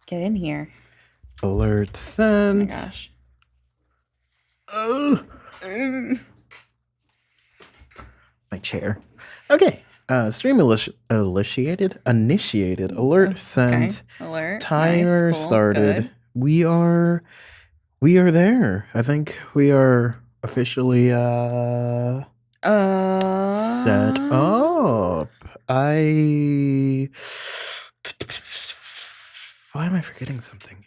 Get in here. Alert Oh my sent. gosh. My chair. Okay. Stream initiated. Alert sent. Alert. Timer Nice. Cool. started. Good. We are there. I think we are officially set up. Why am I forgetting something?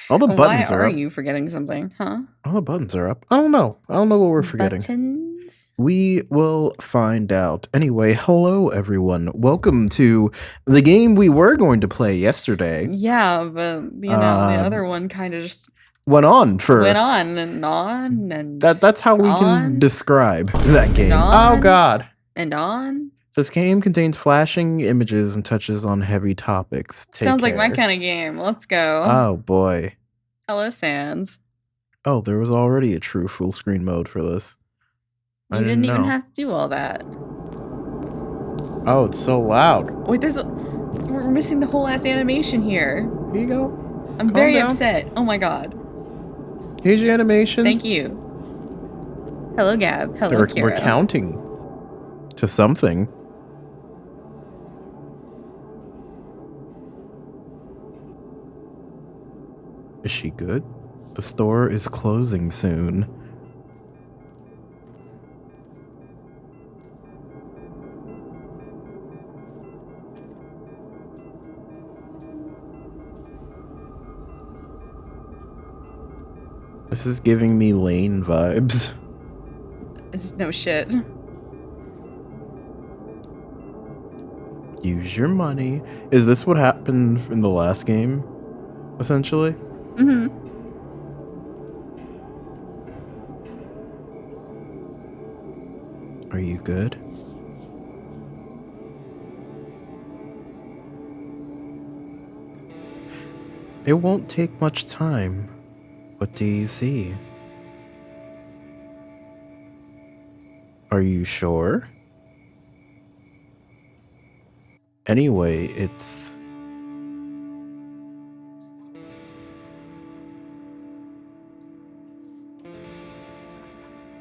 All the buttons are up. Why are you forgetting something? Huh? All the buttons are up. I don't know what we're forgetting. Buttons? We will find out. Anyway, hello everyone. Welcome to the game we were going to play yesterday. Yeah, but the other one kind of just went on and that's how we can describe that game. Oh god. And on. This game contains flashing images and touches on heavy topics. Sounds like my kind of game. Let's go. Oh boy. Hello, Sans. Oh, there was already a true full screen mode for this. You didn't even have to do all that. Oh, it's so loud. Wait, we're missing the whole ass animation here. Here you go. I'm very upset. Oh my god. Here's your animation. Thank you. Hello, Gab. Hello, Kira. We're counting to something. Is she good? The store is closing soon. This is giving me Lane vibes. No shit. Use your money. Is this what happened in the last game, essentially? Mm-hmm. Are you good? It won't take much time. What do you see? Are you sure? Anyway, it's...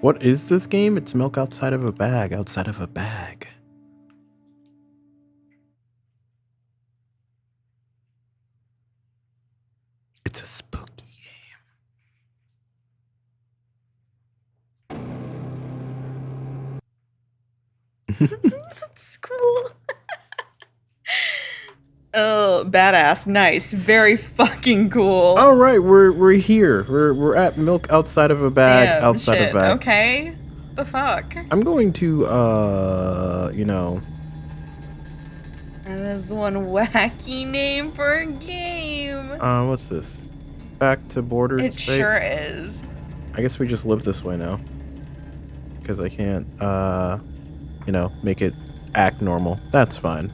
What is this game? It's milk outside of a bag, outside of a bag. It's a spooky game. That's cool. Oh, badass. Nice. Very fucking cool. All right, we're here. We're at milk outside of a bag, Damn, outside shit. of a bag. Okay. The fuck? I'm going to you know. That is one wacky name for a game. What's this? Back to Border It State? sure is. I guess we just live this way now. Because I can't you know, make it act normal. That's fine.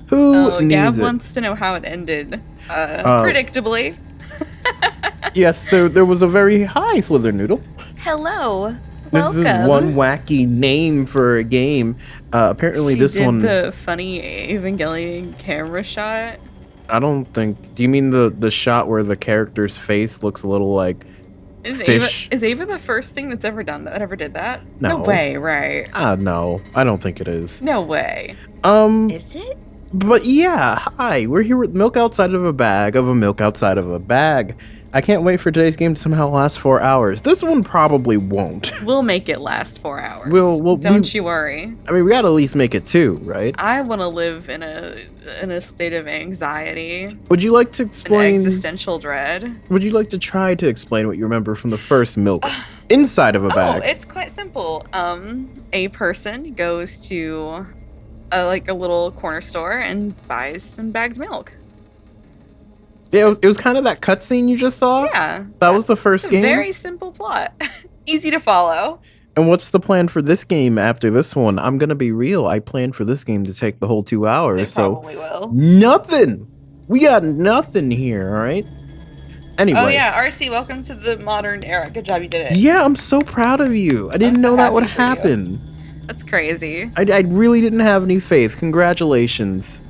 Who needs Gab it? wants to know how it ended. Predictably. Yes, there was a very high Slither Noodle. Hello. This Welcome. is one wacky name for a game. Apparently this one... the funny Evangelion camera shot. I don't think... Do you mean the shot where the character's face looks a little like fish? Is Ava the first thing that's ever done that? Ever did that? No. No way, right? No. I don't think it is. No way. Is it? But yeah, hi. We're here with milk outside of a bag of a milk outside of a bag. I can't wait for today's game to somehow last 4 hours. This one probably won't. We'll make it last 4 hours. Don't you worry. I mean, we gotta at least make it 2, right? I want to live in a state of anxiety. Would you like to explain... An existential dread. Would you like to try to explain what you remember from the first milk inside of a bag? Oh, it's quite simple. A person goes to a little corner store and buys some bagged milk. Yeah, it was kind of that cutscene you just saw. Yeah. That was the first game. Very simple plot. Easy to follow. And what's the plan for this game after this one? I'm gonna be real. I planned for this game to take the whole 2 hours. They probably will. Nothing. We got nothing here, all right? Anyway. Oh yeah, RC, welcome to the modern era. Good job, you did it. Yeah, I'm so proud of you. I didn't know that would happen. That's crazy. I really didn't have any faith. Congratulations.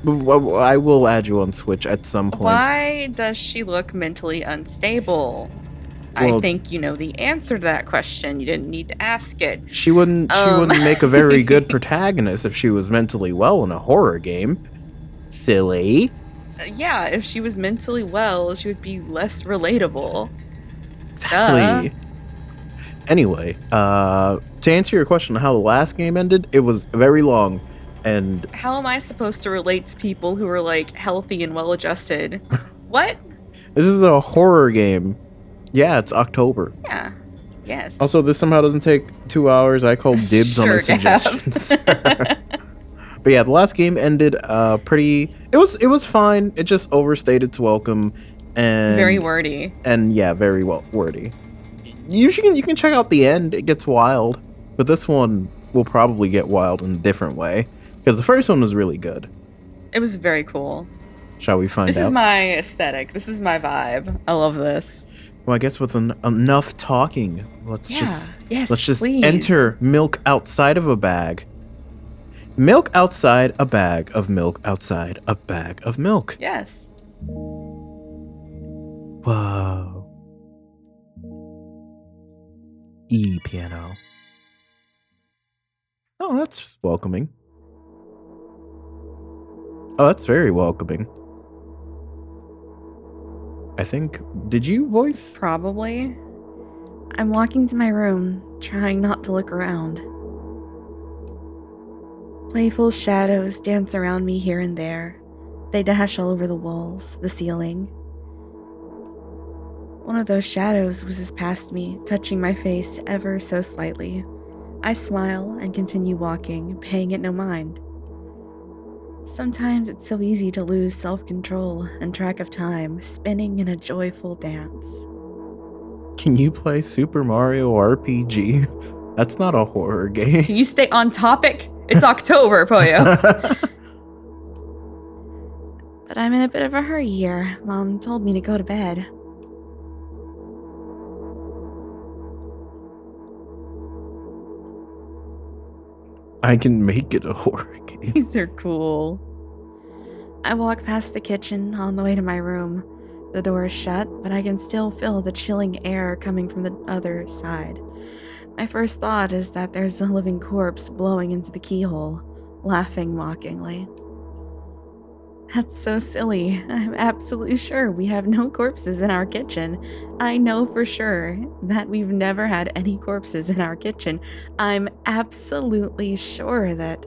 I will add you on Switch at some point. Why does she look mentally unstable? I Well, think you know the answer to that question. You didn't need to ask it. she wouldn't make a very good protagonist if she was mentally well in a horror game. Silly. Yeah, if she was mentally well, she would be less relatable. Exactly. Anyway, to answer your question on how the last game ended, it was very long. And how am I supposed to relate to people who are like healthy and well adjusted? What? This is a horror game. Yeah, it's October. Yeah. Yes. Also, this somehow doesn't take 2 hours. I call dibs on the suggestions. But yeah, the last game ended pretty. It was fine. It just overstayed its welcome and very wordy. And yeah, very wordy. You can check out the end. It gets wild, but this one will probably get wild in a different way because the first one was really good. It was very cool. Shall we find out? This is my aesthetic. This is my vibe. I love this. Well, I guess with enough talking, let's just please. enter milk outside of a bag. Milk outside a bag of milk outside a bag of milk. Yes. Whoa. E piano. Oh, that's welcoming. Oh, that's very welcoming. I think, did you voice? Probably. I'm walking to my room, trying not to look around. Playful shadows dance around me here and there. They dash all over the walls, the ceiling. One of those shadows whizzes past me, touching my face ever so slightly. I smile and continue walking, paying it no mind. Sometimes it's so easy to lose self-control and track of time, spinning in a joyful dance. Can you play Super Mario RPG? That's not a horror game. Can you stay on topic? It's October, Poyo. But I'm in a bit of a hurry here. Mom told me to go to bed. I can make it a horror game. These are cool. I walk past the kitchen on the way to my room. The door is shut, but I can still feel the chilling air coming from the other side. My first thought is that there's a living corpse blowing into the keyhole, laughing mockingly. That's so silly. I'm absolutely sure we have no corpses in our kitchen. I know for sure that we've never had any corpses in our kitchen. I'm absolutely sure that...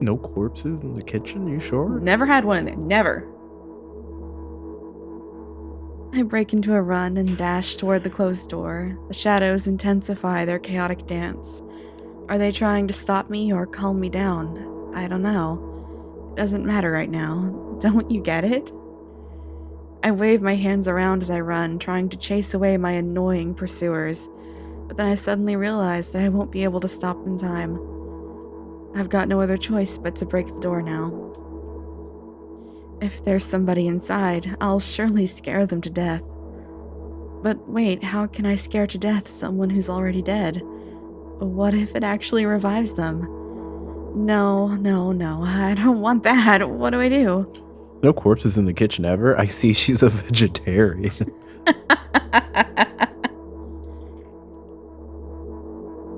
No corpses in the kitchen? You sure? Never had one in there. Never. I break into a run and dash toward the closed door. The shadows intensify their chaotic dance. Are they trying to stop me or calm me down? I don't know. It doesn't matter right now. Don't you get it? I wave my hands around as I run, trying to chase away my annoying pursuers. But then I suddenly realize that I won't be able to stop in time. I've got no other choice but to break the door now. If there's somebody inside, I'll surely scare them to death. But wait, how can I scare to death someone who's already dead? What if it actually revives them? No, I don't want that. What do I do? No corpses in the kitchen ever? I see she's a vegetarian.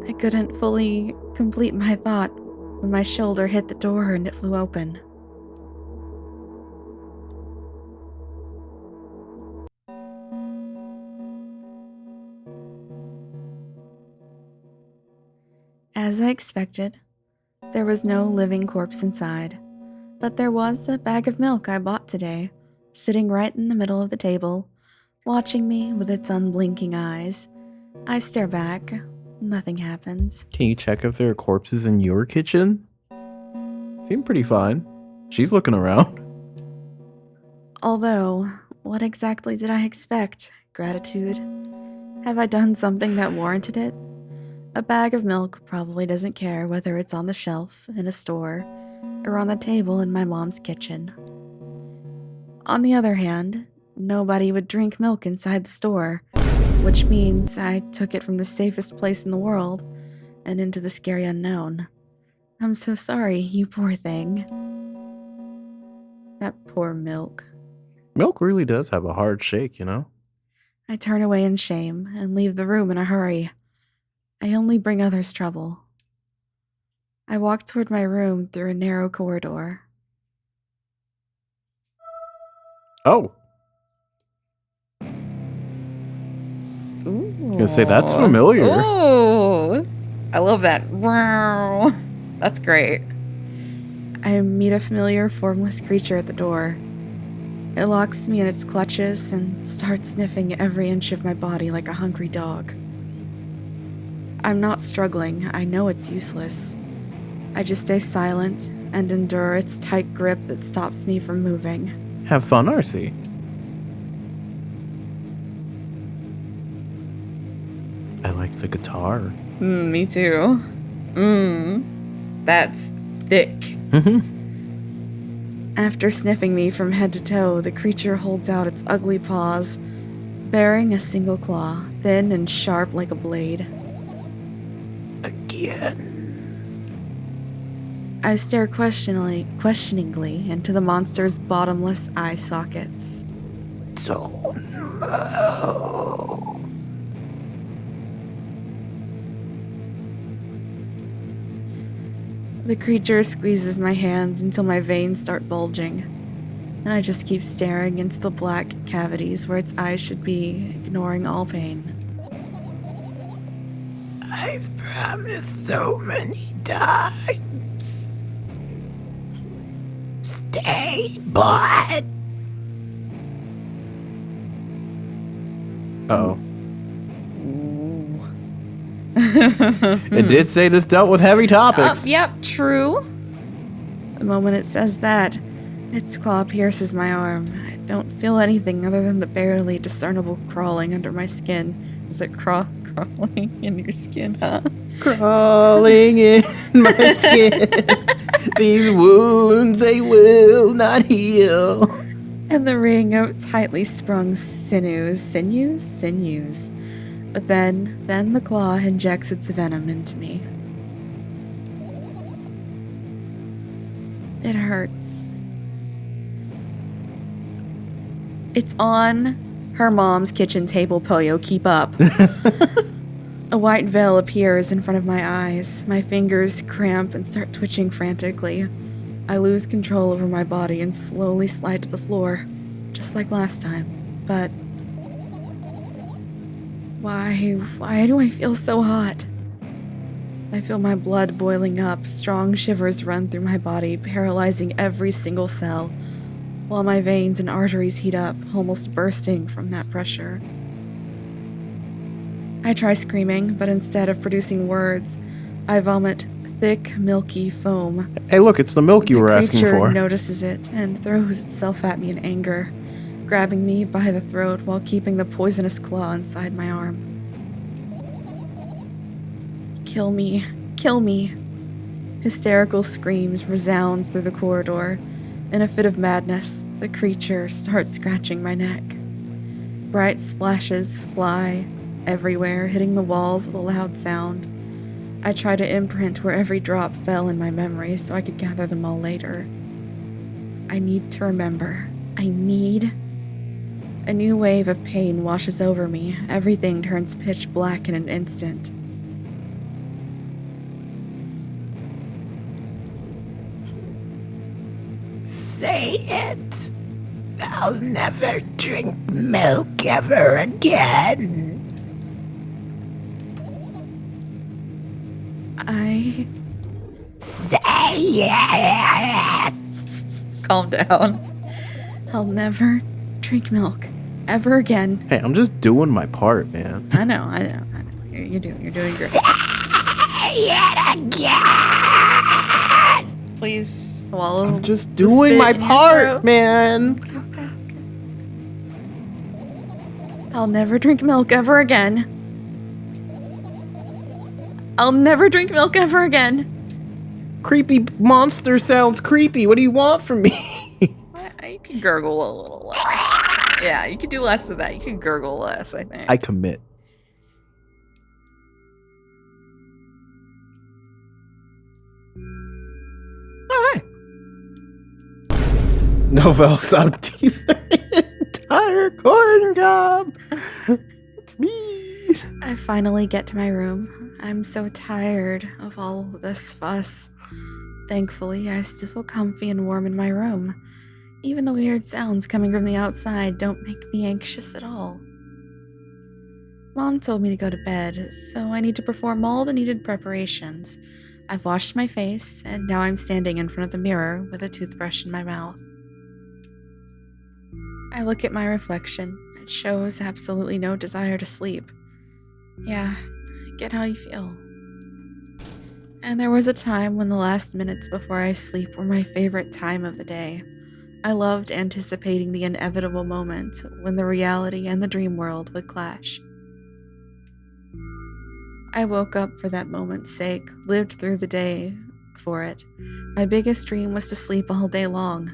I couldn't fully complete my thought when my shoulder hit the door and it flew open. As I expected, there was no living corpse inside, but there was a bag of milk I bought today, sitting right in the middle of the table, watching me with its unblinking eyes. I stare back. Nothing happens. Can you check if there are corpses in your kitchen? Seem pretty fine. She's looking around. Although, what exactly did I expect? Gratitude? Have I done something that warranted it? A bag of milk probably doesn't care whether it's on the shelf in a store or on the table in my mom's kitchen. On the other hand, nobody would drink milk inside the store, which means I took it from the safest place in the world and into the scary unknown. I'm so sorry, you poor thing. That poor Milk. Milk really does have a hard shake, you know? I turn away in shame and leave the room in a hurry. I only bring others trouble. I walk toward my room through a narrow corridor. Oh. Ooh. I was gonna say, that's familiar. Ooh. I love that. That's great. I meet a familiar, formless creature at the door. It locks me in its clutches and starts sniffing every inch of my body like a hungry dog. I'm not struggling. I know it's useless. I just stay silent and endure its tight grip that stops me from moving. Have fun, RC. I like the guitar. Me too. That's thick. After sniffing me from head to toe, the creature holds out its ugly paws, bearing a single claw, thin and sharp like a blade. Again. I stare questioningly into the monster's bottomless eye sockets. Don't move. The creature squeezes my hands until my veins start bulging, and I just keep staring into the black cavities where its eyes should be, ignoring all pain. I've promised so many times. Stay put. Uh-oh. It did say this dealt with heavy topics. Yep, true. The moment it says that, its claw pierces my arm. I don't feel anything other than the barely discernible crawling under my skin. Is it crawling in your skin, huh? Crawling in my skin. These wounds, they will not heal. And the ring of tightly sprung sinews. But then the claw injects its venom into me. It hurts. It's on her mom's kitchen table, Poyo. Keep up. A white veil appears in front of my eyes. My fingers cramp and start twitching frantically. I lose control over my body and slowly slide to the floor, just like last time. But why do I feel so hot? I feel my blood boiling up, strong shivers run through my body, paralyzing every single cell, while my veins and arteries heat up, almost bursting from that pressure. I try screaming, but instead of producing words, I vomit thick, milky foam. Hey, look, it's the milk you were asking for. The creature notices it and throws itself at me in anger, grabbing me by the throat while keeping the poisonous claw inside my arm. Kill me, kill me. Hysterical screams resound through the corridor. In a fit of madness, the creature starts scratching my neck. Bright splashes fly everywhere, hitting the walls with a loud sound. I try to imprint where every drop fell in my memory so I could gather them all later. I need to remember. A new wave of pain washes over me. Everything turns pitch black in an instant. Say it. I'll never drink milk ever again. Say it. Calm down. I'll never drink milk ever again. Hey, I'm just doing my part, man. I know. You're doing great. Say it again. Please swallow. I'm just doing my part, man. Okay. I'll never drink milk ever again. I'll never drink milk ever again. Creepy monster sounds creepy. What do you want from me? You could gurgle a little less. Yeah, you could do less of that. You could gurgle less, I think. I commit. Hi. Novell stopped teething the entire corn cob. It's me. I finally get to my room. I'm so tired of all this fuss. Thankfully, I still feel comfy and warm in my room. Even the weird sounds coming from the outside don't make me anxious at all. Mom told me to go to bed, so I need to perform all the needed preparations. I've washed my face, and now I'm standing in front of the mirror with a toothbrush in my mouth. I look at my reflection. It shows absolutely no desire to sleep. Yeah, I get how you feel. And there was a time when the last minutes before I sleep were my favorite time of the day. I loved anticipating the inevitable moment when the reality and the dream world would clash. I woke up for that moment's sake, lived through the day for it. My biggest dream was to sleep all day long.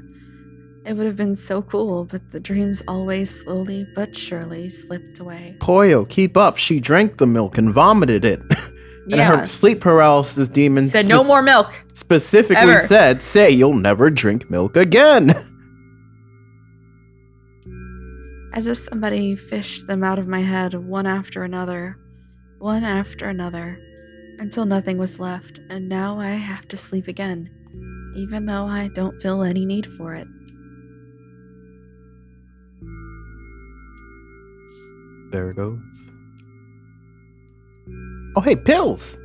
It would have been so cool, but the dreams always slowly but surely slipped away. Poyo, keep up. She drank the milk and vomited it. And her sleep paralysis demon said no more milk. Specifically ever. said, say you'll never drink milk again. As if somebody fished them out of my head one after another, until nothing was left, and now I have to sleep again, even though I don't feel any need for it. There it goes. Oh, hey, pills!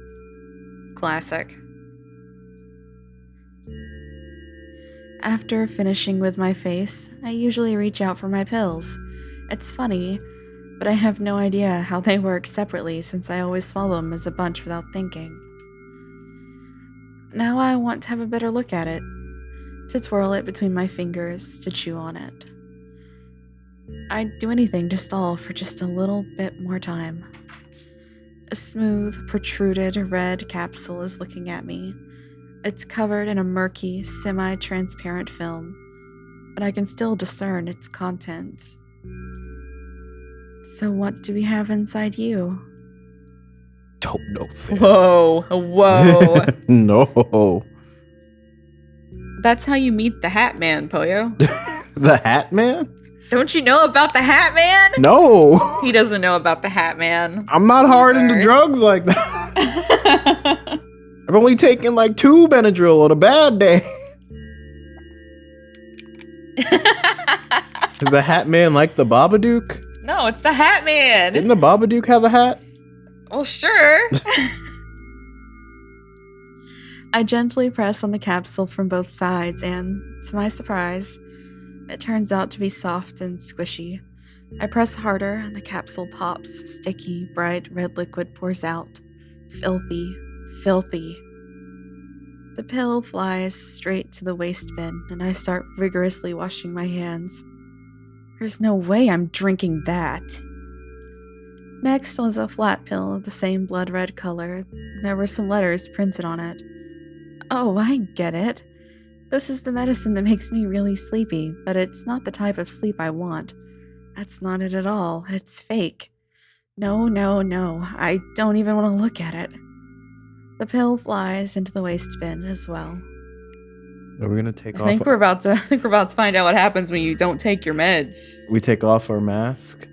Classic. After finishing with my face, I usually reach out for my pills. It's funny, but I have no idea how they work separately since I always swallow them as a bunch without thinking. Now I want to have a better look at it, to twirl it between my fingers, to chew on it. I'd do anything to stall for just a little bit more time. A smooth, protruded red capsule is looking at me. It's covered in a murky, semi-transparent film, but I can still discern its contents. So what do we have inside you? Don't know, Sam. Whoa. No. That's how you meet the Hat Man, Poyo. The Hat Man? Don't you know about the Hat Man? No. He doesn't know about the Hat Man. I'm not hard into drugs like that. I've only taken like 2 Benadryl on a bad day. Is the Hat Man like the Babadook? No, it's the Hat Man. Didn't the Babadook have a hat? Well, sure. I gently press on the capsule from both sides, and, to my surprise, it turns out to be soft and squishy. I press harder, and the capsule pops. Sticky, bright red liquid pours out. Filthy. The pill flies straight to the waste bin, and I start vigorously washing my hands. There's no way I'm drinking that. Next was a flat pill of the same blood red color. There were some letters printed on it. Oh, I get it. This is the medicine that makes me really sleepy, but it's not the type of sleep I want. That's not it at all. It's fake. No. I don't even want to look at it. The pill flies into the waste bin as well. Are we gonna take off? I think we're about to find out what happens when you don't take your meds. We take off our mask.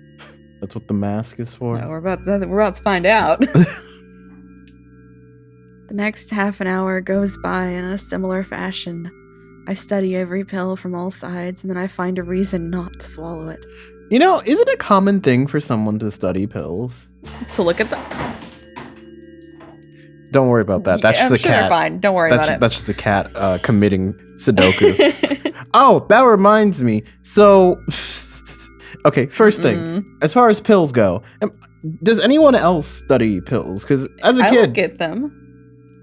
That's what the mask is for. No, we're about to find out. The next half an hour goes by in a similar fashion. I study every pill from all sides, and then I find a reason not to swallow it. You know, is it a common thing for someone to study pills? To look at them? Don't worry about that. That's just a cat. They're fine. Don't worry about it. That's just a cat committing Sudoku. Oh, that reminds me. So, okay, first thing. As far as pills go, does anyone else study pills? Because as a kid, I look at them.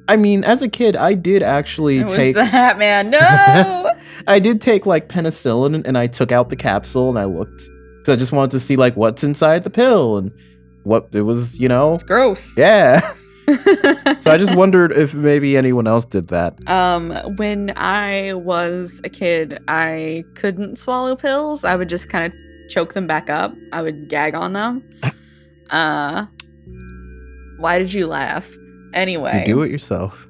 I mean, as a kid, I did actually take the Hat Man. No! I did take like penicillin, and I took out the capsule and I looked. So I just wanted to see like what's inside the pill and what it was, you know. It's gross. Yeah. So I just wondered if maybe anyone else did that. When I was a kid, I couldn't swallow pills. I would just kind of choke them back up. I would gag on them. Why did you laugh? Anyway. You do it yourself.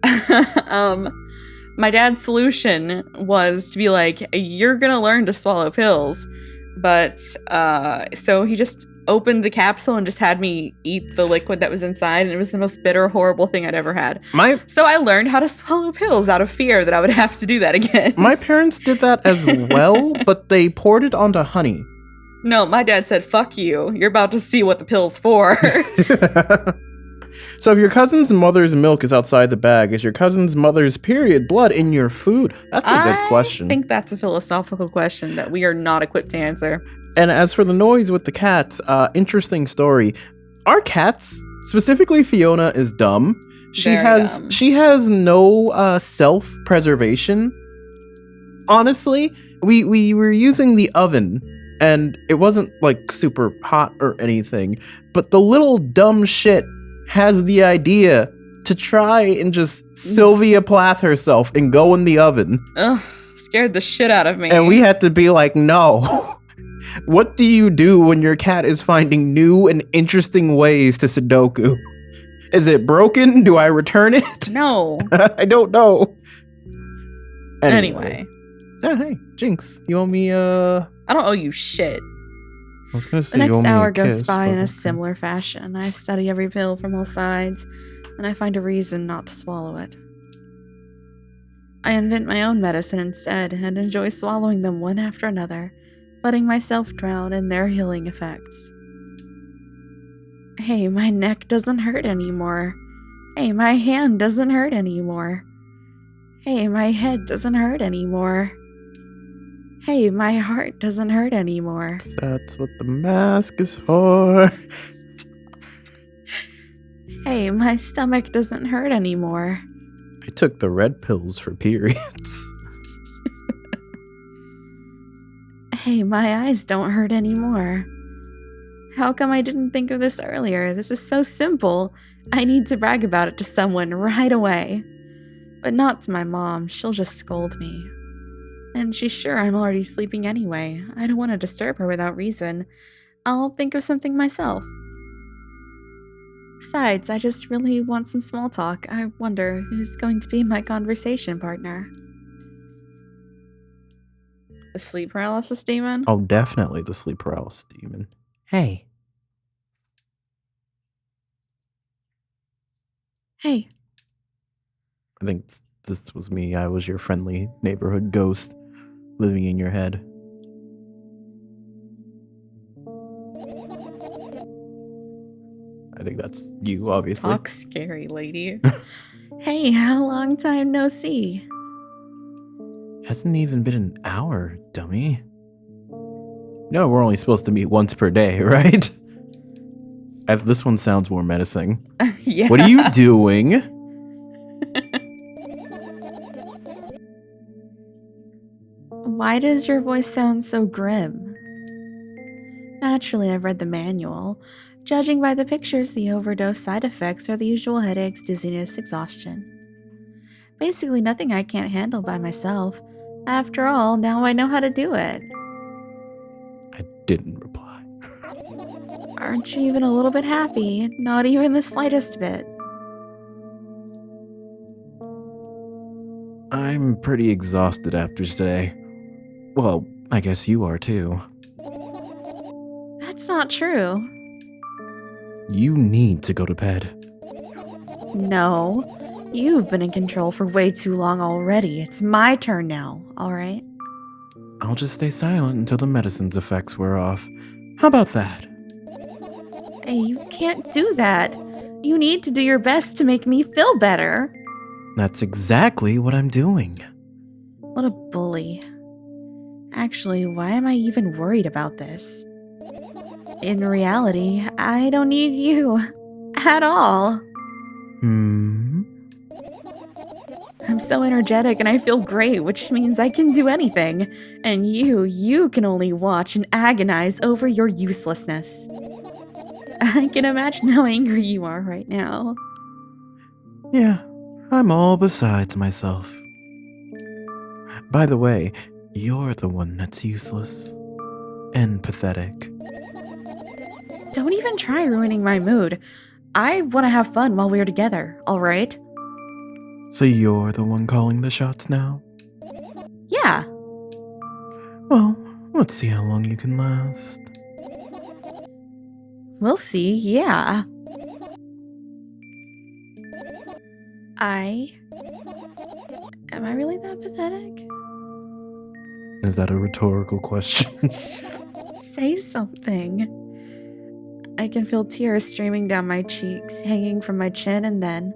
My my dad's solution was to be like, you're gonna learn to swallow pills. But, so he just opened the capsule and just had me eat the liquid that was inside, and it was the most bitter, horrible thing I'd ever had. So I learned how to swallow pills out of fear that I would have to do that again. My parents did that as well, but they poured it onto honey. No, my dad said, fuck you. You're about to see what the pill's for. So if your cousin's mother's milk is outside the bag, is your cousin's mother's period blood in your food? That's a good question. I think that's a philosophical question that we are not equipped to answer. And as for the noise with the cats, interesting story. Our cats, specifically Fiona, is dumb. She has no self-preservation. Honestly, we were using the oven, and it wasn't like super hot or anything, but the little dumb shit has the idea to try and just Sylvia Plath herself and go in the oven. Ugh, scared the shit out of me. And we had to be like, no. What do you do when your cat is finding new and interesting ways to Sudoku? Is it broken? Do I return it? No. I don't know. Anyway. Oh, hey, Jinx, you owe me I don't owe you shit. I was gonna say the you owe next me hour a goes kiss, by in but- a similar fashion. I study every pill from all sides, and I find a reason not to swallow it. I invent my own medicine instead, and enjoy swallowing them one after another, letting myself drown in their healing effects. Hey, my neck doesn't hurt anymore. Hey, my hand doesn't hurt anymore. Hey, my head doesn't hurt anymore. Hey, my heart doesn't hurt anymore. That's what the mask is for. Hey, my stomach doesn't hurt anymore. I took the red pills for periods. Hey, my eyes don't hurt anymore. How come I didn't think of this earlier? This is so simple. I need to brag about it to someone right away. But not to my mom, she'll just scold me. And she's sure I'm already sleeping anyway. I don't want to disturb her without reason. I'll think of something myself. Besides, I just really want some small talk. I wonder who's going to be my conversation partner. The sleep paralysis demon? Oh, definitely the sleep paralysis demon. Hey. Hey. I think this was me. I was your friendly neighborhood ghost living in your head. I think that's you, obviously. Talk scary, lady. Hey, how long time no see? Hasn't even been an hour, dummy. No, we're only supposed to meet once per day, right? This one sounds more menacing. Yeah. What are you doing? Why does your voice sound so grim? Naturally, I've read the manual. Judging by the pictures, the overdose side effects are the usual headaches, dizziness, exhaustion. Basically nothing I can't handle by myself. After all, now I know how to do it. I didn't reply. Aren't you even a little bit happy? Not even the slightest bit. I'm pretty exhausted after today. Well, I guess you are too. That's not true. You need to go to bed. No. You've been in control for way too long already. It's my turn now, alright? I'll just stay silent until the medicine's effects wear off. How about that? Hey, you can't do that. You need to do your best to make me feel better. That's exactly what I'm doing. What a bully. Actually, why am I even worried about this? In reality, I don't need you. At all. I'm so energetic and I feel great, which means I can do anything. And you can only watch and agonize over your uselessness. I can imagine how angry you are right now. Yeah, I'm all besides myself. By the way, you're the one that's useless. And pathetic. Don't even try ruining my mood. I want to have fun while we're together, alright? So you're the one calling the shots now? Yeah. Well, let's see how long you can last. We'll see, yeah. Am I really that pathetic? Is that a rhetorical question? Say something. I can feel tears streaming down my cheeks, hanging from my chin, and then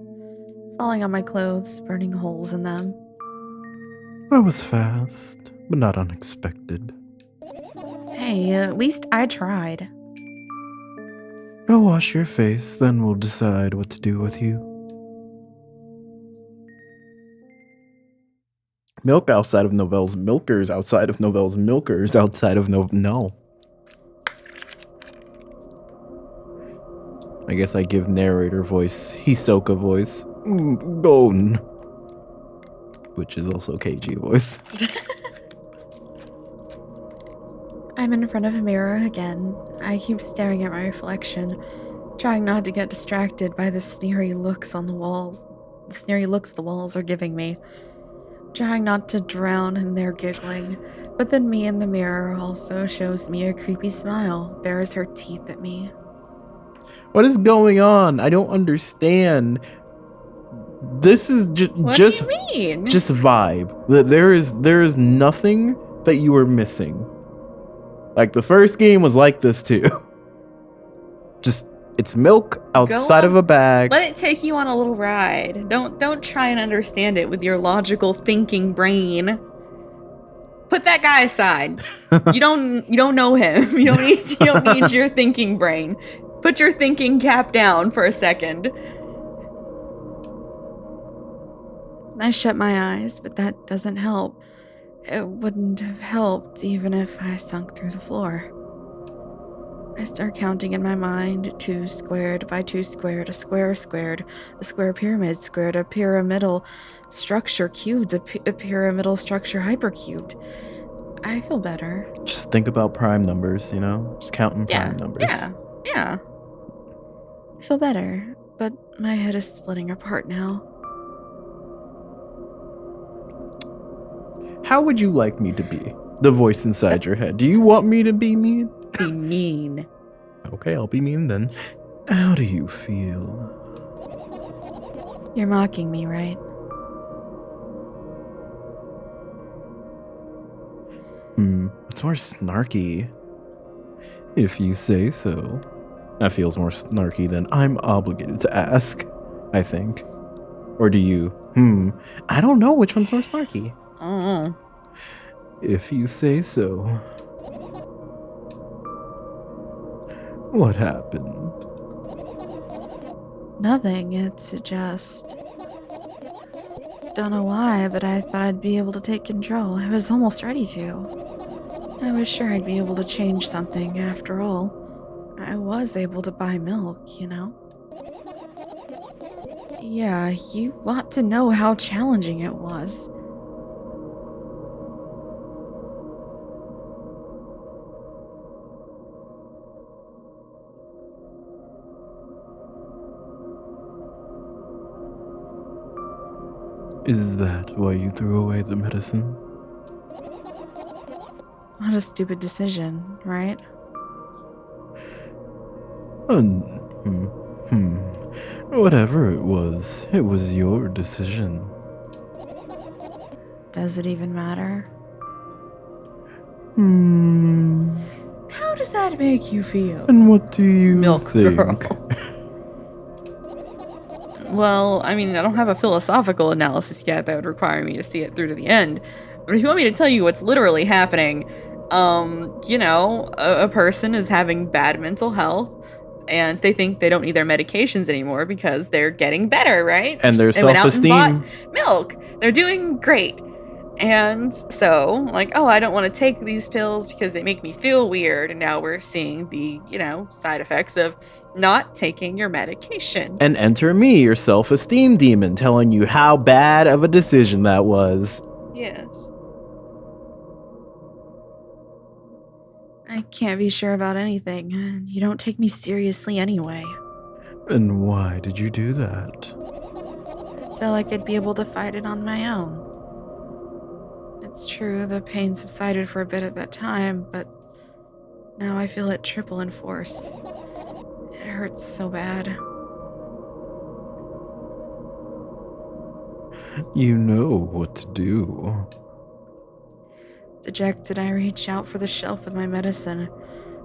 falling on my clothes, burning holes in them. That was fast, but not unexpected. Hey, at least I tried. Go wash your face, then we'll decide what to do with you. Milk outside of Novelle's milkers, outside of Novelle's milkers, outside of no. I guess I give narrator voice, Hisoka voice, Gon, which is also KG voice. I'm in front of a mirror again. I keep staring at my reflection, trying not to get distracted by the sneery looks on the walls. The sneery looks the walls are giving me. Trying not to drown in their giggling, but then me in the mirror also shows me a creepy smile, bares her teeth at me. What is going on? I don't understand. This is What just do you mean? Just vibe. There is nothing that you are missing. Like the first game was like this too. Just it's milk outside of a bag. Let it take you on a little ride. Don't try and understand it with your logical thinking brain. Put that guy aside. You don't know him. You don't need your thinking brain. Put your thinking cap down for a second. I shut my eyes, but that doesn't help. It wouldn't have helped even if I sunk through the floor. I start counting in my mind, 2 squared by 2 squared, a square squared, a square pyramid squared, a pyramidal structure cubed, a pyramidal structure hypercubed. I feel better. Just think about prime numbers, you know? Just counting prime numbers. Yeah. I feel better, but my head is splitting apart now. How would you like me to be? The voice inside your head. Do you want me to be mean? Be mean. Okay, I'll be mean then. How do you feel? You're mocking me, right? It's more snarky. If you say so. That feels more snarky than I'm obligated to ask, I think. Or do you? I don't know which one's more snarky. Oh. If you say so. What happened? Nothing, it's just... Don't know why, but I thought I'd be able to take control. I was almost ready to. I was sure I'd be able to change something, after all. I was able to buy milk, you know? Yeah, you ought to know how challenging it was. Is that why you threw away the medicine? What a stupid decision, right? Whatever it was your decision. Does it even matter? How does that make you feel? And what do you Milk think? girl. Well, I mean, I don't have a philosophical analysis yet that would require me to see it through to the end. But if you want me to tell you what's literally happening, you know, a person is having bad mental health and they think they don't need their medications anymore because they're getting better, right? And their They went out and self-esteem. bought milk. They're doing great. And so, like, oh, I don't want to take these pills because they make me feel weird. And now we're seeing the, you know, side effects of not taking your medication. And enter me, your self-esteem demon, telling you how bad of a decision that was. Yes. I can't be sure about anything. You don't take me seriously anyway. And why did you do that? feel like I'd be able to fight it on my own. It's true, the pain subsided for a bit at that time, but now I feel it triple in force. It hurts so bad. You know what to do. Dejected, I reach out for the shelf with my medicine.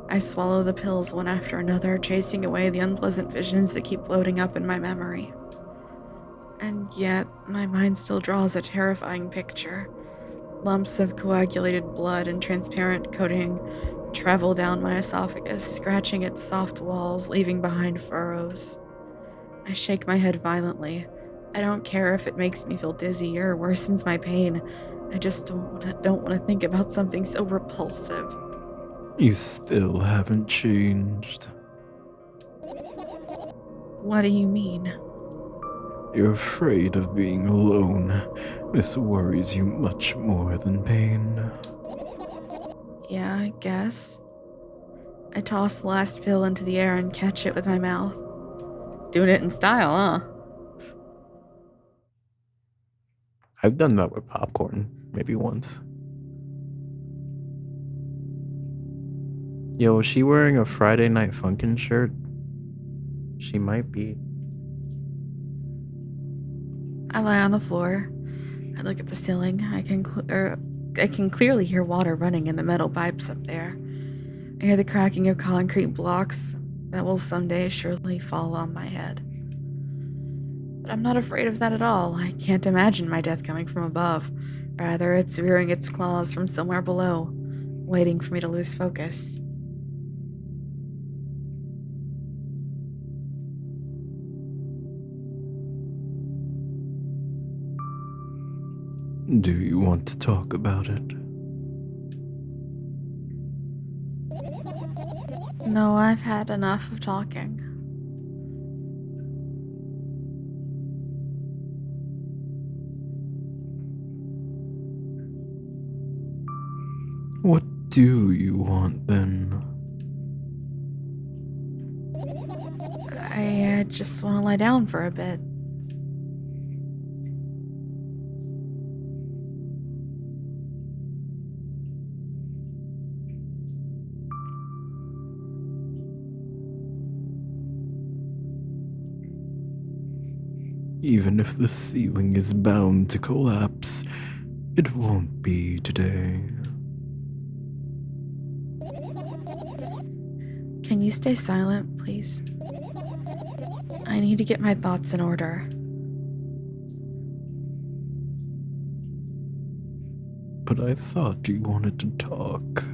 I swallow the pills one after another, chasing away the unpleasant visions that keep floating up in my memory. And yet, my mind still draws a terrifying picture. Lumps of coagulated blood and transparent coating travel down my esophagus, scratching its soft walls, leaving behind furrows. I shake my head violently. I don't care if it makes me feel dizzy or worsens my pain. I just don't want to think about something so repulsive. You still haven't changed. What do you mean? You're afraid of being alone. This worries you much more than pain. Yeah, I guess. I toss the last pill into the air and catch it with my mouth. Doing it in style, huh? I've done that with popcorn, maybe once. Yo, is she wearing a Friday Night Funkin' shirt? She might be. I lie on the floor. I look at the ceiling. I can clearly hear water running in the metal pipes up there. I hear the cracking of concrete blocks that will someday surely fall on my head. But I'm not afraid of that at all. I can't imagine my death coming from above. Rather, it's rearing its claws from somewhere below, waiting for me to lose focus. Do you want to talk about it? No, I've had enough of talking. What do you want then? I just want to lie down for a bit. Even if the ceiling is bound to collapse, it won't be today. Can you stay silent, please? I need to get my thoughts in order. But I thought you wanted to talk.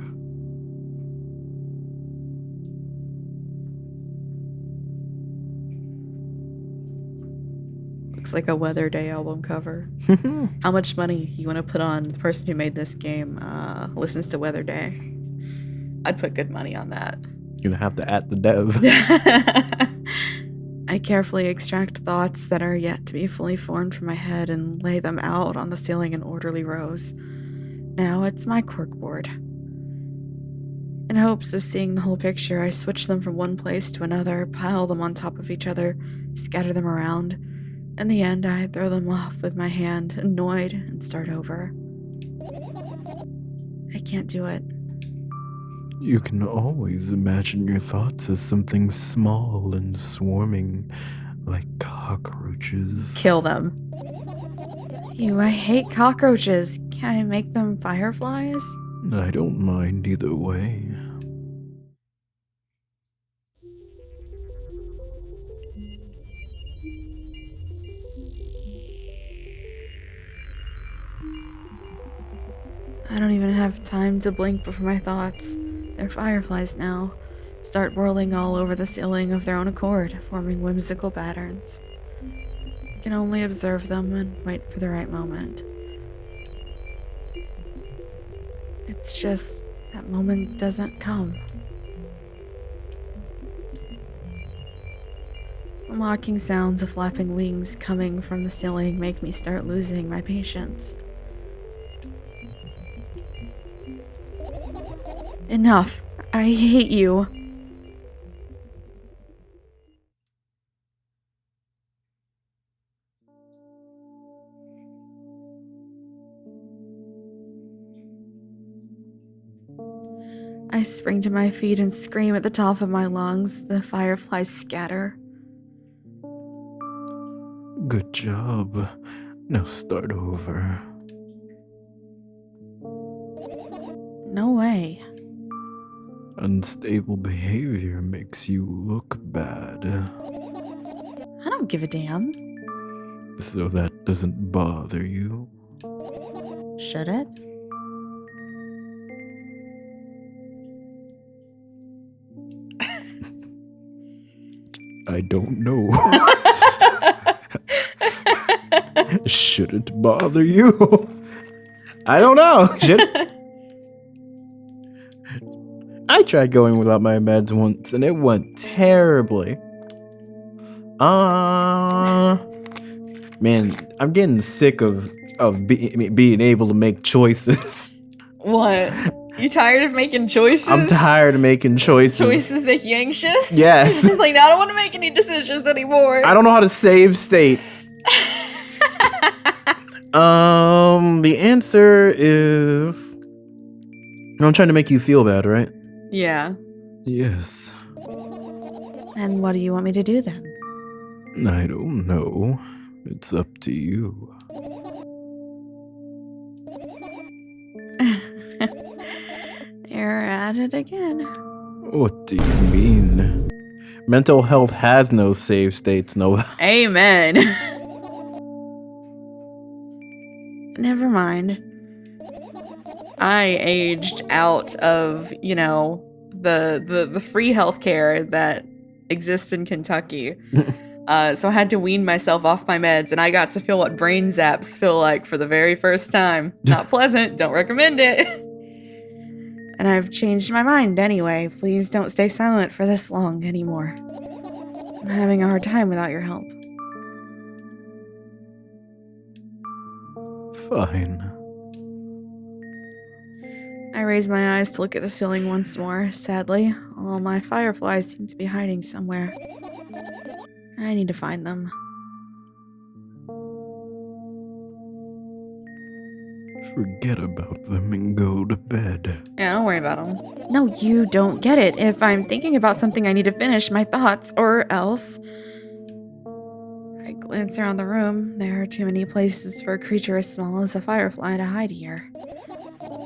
Looks like a Weather Day album cover. How much money you want to put on the person who made this game listens to Weather Day? I'd put good money on that. You're gonna have to at the dev. I carefully extract thoughts that are yet to be fully formed from my head and lay them out on the ceiling in orderly rows. Now it's my corkboard. In hopes of seeing the whole picture, I switch them from one place to another, pile them on top of each other, scatter them around. In the end, I throw them off with my hand, annoyed, and start over. I can't do it. You can always imagine your thoughts as something small and swarming, like cockroaches. Kill them. I hate cockroaches. Can I make them fireflies? I don't mind either way. I don't even have time to blink before my thoughts, they're fireflies now, start whirling all over the ceiling of their own accord, forming whimsical patterns. I can only observe them and wait for the right moment. It's just that moment doesn't come. The mocking sounds of flapping wings coming from the ceiling make me start losing my patience. Enough. I hate you. I spring to my feet and scream at the top of my lungs. The fireflies scatter. Good job. Now start over. No way. Unstable behavior makes you look bad. I don't give a damn. So that doesn't bother you? Should it? I don't know. Should it bother you? I don't know. Should it? I tried going without my meds once and it went terribly. Man, I'm getting sick of being able to make choices. What? You tired of making choices? I'm tired of making choices. Choices make you anxious? Yes. Just like, now I don't want to make any decisions anymore. I don't know how to save state. The answer is... I'm trying to make you feel bad, right? Yeah. Yes. And what do you want me to do then? I don't know. It's up to you. You're at it again. What do you mean? Mental health has no save states, no. Amen. Never mind. I aged out of, the free healthcare that exists in Kentucky. So I had to wean myself off my meds, and I got to feel what brain zaps feel like for the very first time. Not pleasant. Don't recommend it. And I've changed my mind anyway. Please don't stay silent for this long anymore. I'm having a hard time without your help. Fine. I raise my eyes to look at the ceiling once more. Sadly, all my fireflies seem to be hiding somewhere. I need to find them. Forget about them and go to bed. Yeah, don't worry about them. No, you don't get it. If I'm thinking about something, I need to finish my thoughts, or else... I glance around the room. There are too many places for a creature as small as a firefly to hide here.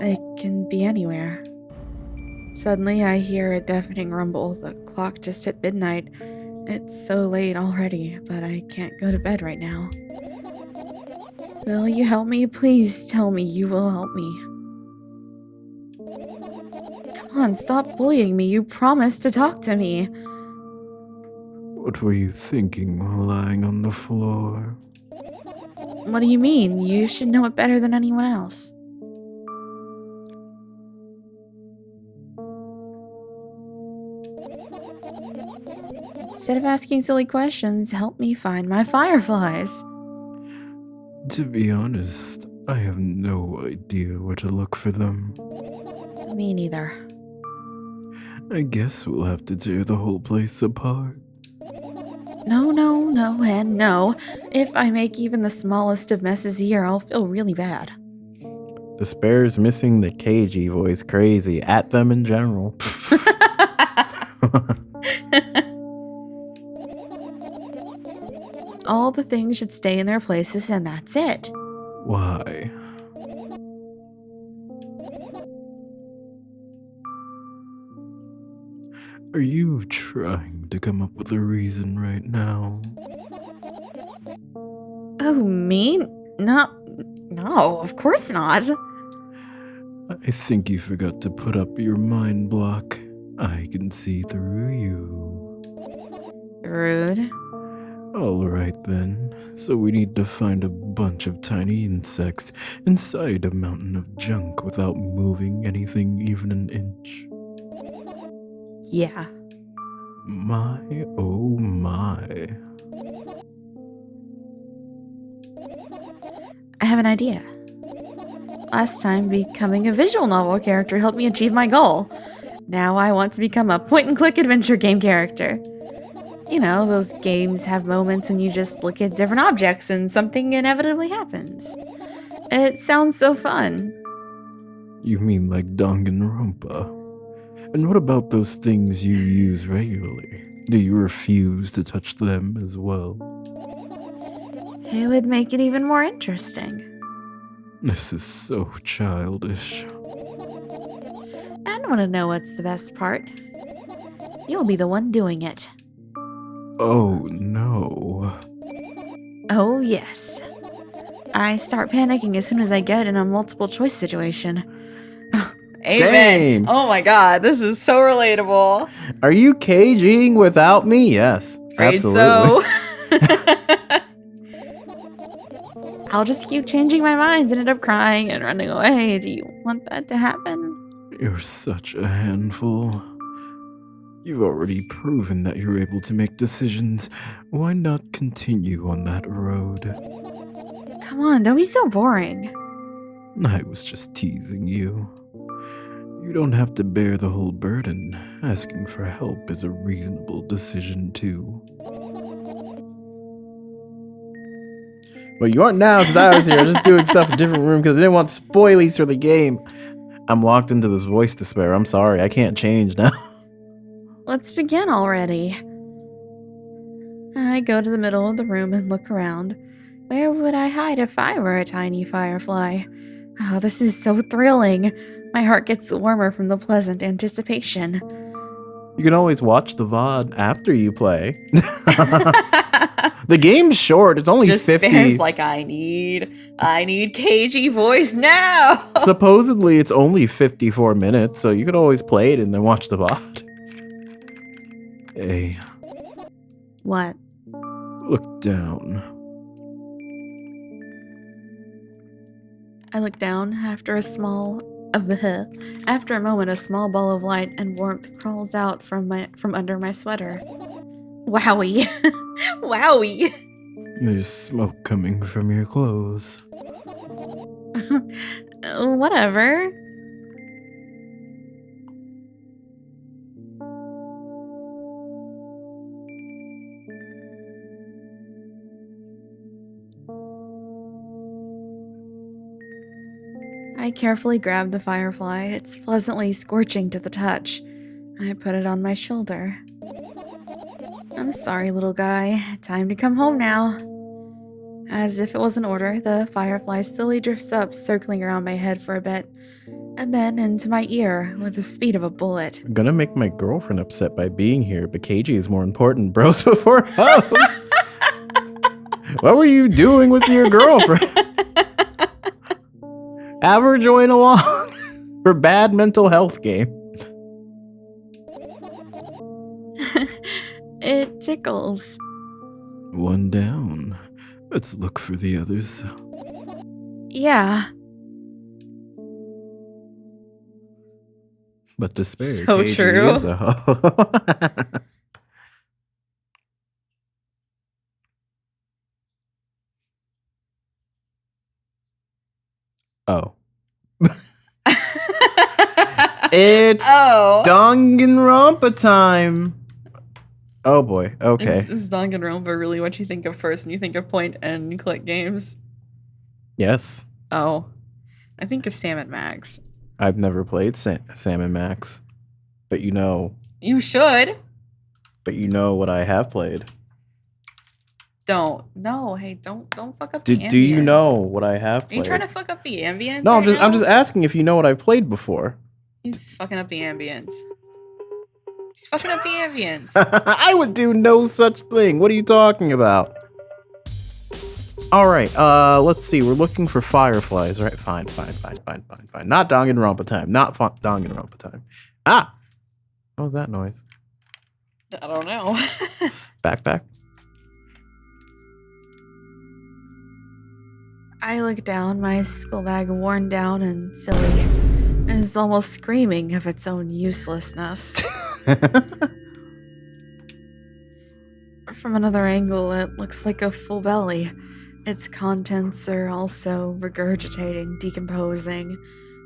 It can be anywhere. Suddenly, I hear a deafening rumble. The clock just hit midnight. It's so late already, but I can't go to bed right now. Will you help me? Please tell me you will help me. Come on, stop bullying me. You promised to talk to me. What were you thinking while lying on the floor? What do you mean? You should know it better than anyone else. Instead of asking silly questions, help me find my fireflies. To be honest, I have no idea where to look for them. Me neither. I guess we'll have to tear the whole place apart. No, and no. If I make even the smallest of messes here, I'll feel really bad. Despair's missing the cagey voice crazy at them in general. All the things should stay in their places and that's it. Why? Are you trying to come up with a reason right now? Oh, me? No, of course not. I think you forgot to put up your mind block. I can see through you. Rude. Alright then, so we need to find a bunch of tiny insects inside a mountain of junk without moving anything even an inch. Yeah. My, oh my. I have an idea. Last time, becoming a visual novel character helped me achieve my goal. Now I want to become a point-and-click adventure game character. You know, those games have moments when you just look at different objects and something inevitably happens. It sounds so fun. You mean like Danganronpa? And what about those things you use regularly? Do you refuse to touch them as well? It would make it even more interesting. This is so childish. And want to know what's the best part? You'll be the one doing it. Oh no. Oh, yes. I start panicking as soon as I get in a multiple choice situation. Amen. Same. Oh my god, this is so relatable. Are you caging without me? Yes. Afraid absolutely. so. I'll just keep changing my minds and end up crying and running away. Do you want that to happen? You're such a handful. You've already proven that you're able to make decisions. Why not continue on that road? Come on, don't be so boring. I was just teasing you. You don't have to bear the whole burden. Asking for help is a reasonable decision, too. Well, you aren't now because I was here just doing stuff in a different room because I didn't want spoilies for the game. I'm locked into this voice despair. I'm sorry, I can't change now. Let's begin already. I go to the middle of the room and look around. Where would I hide if I were a tiny firefly? Oh, this is so thrilling. My heart gets warmer from the pleasant anticipation. You can always watch the VOD after you play. The game's short. It's only 50. Despair's like, I need cagey voice now. Supposedly, it's only 54 minutes, so you could always play it and then watch the VOD. Hey, What? look down. I look down after a moment, a small ball of light and warmth crawls out from under my sweater. Wowie. Wowie. There's smoke coming from your clothes. Whatever. I carefully grab the firefly. It's pleasantly scorching to the touch. I put it on my shoulder. I'm sorry, little guy. Time to come home now. As if it was an order, the firefly slowly drifts up, circling around my head for a bit, and then into my ear with the speed of a bullet. I'm gonna make my girlfriend upset by being here, but KG is more important. Bros before hoes. What were you doing with your girlfriend? Have her join along for bad mental health game. It tickles. One down. Let's look for the others. Yeah. But despair. So KG true. Is a hoe. Oh. It's Danganronpa time. Oh boy. Okay. Is Danganronpa really what you think of first when you think of point and click games? Yes. Oh. I think of Sam and Max. I've never played Sam and Max. But you know. You should. But you know what I have played. Don't. No, hey, don't fuck up the ambience. Do you know what I have played? Are you trying to fuck up the ambience? No, right I'm now? just asking if you know what I've played before. He's fucking up the ambience. He's fucking up the ambience. I would do no such thing. What are you talking about? All right, let's see. We're looking for fireflies, right? Fine. Not Danganronpa time. Not Danganronpa time. Ah! What was that noise? I don't know. Backpack? I look down, my skull bag worn down and silly. Is almost screaming of its own uselessness. From another angle, it looks like a full belly. Its contents are also regurgitating, decomposing,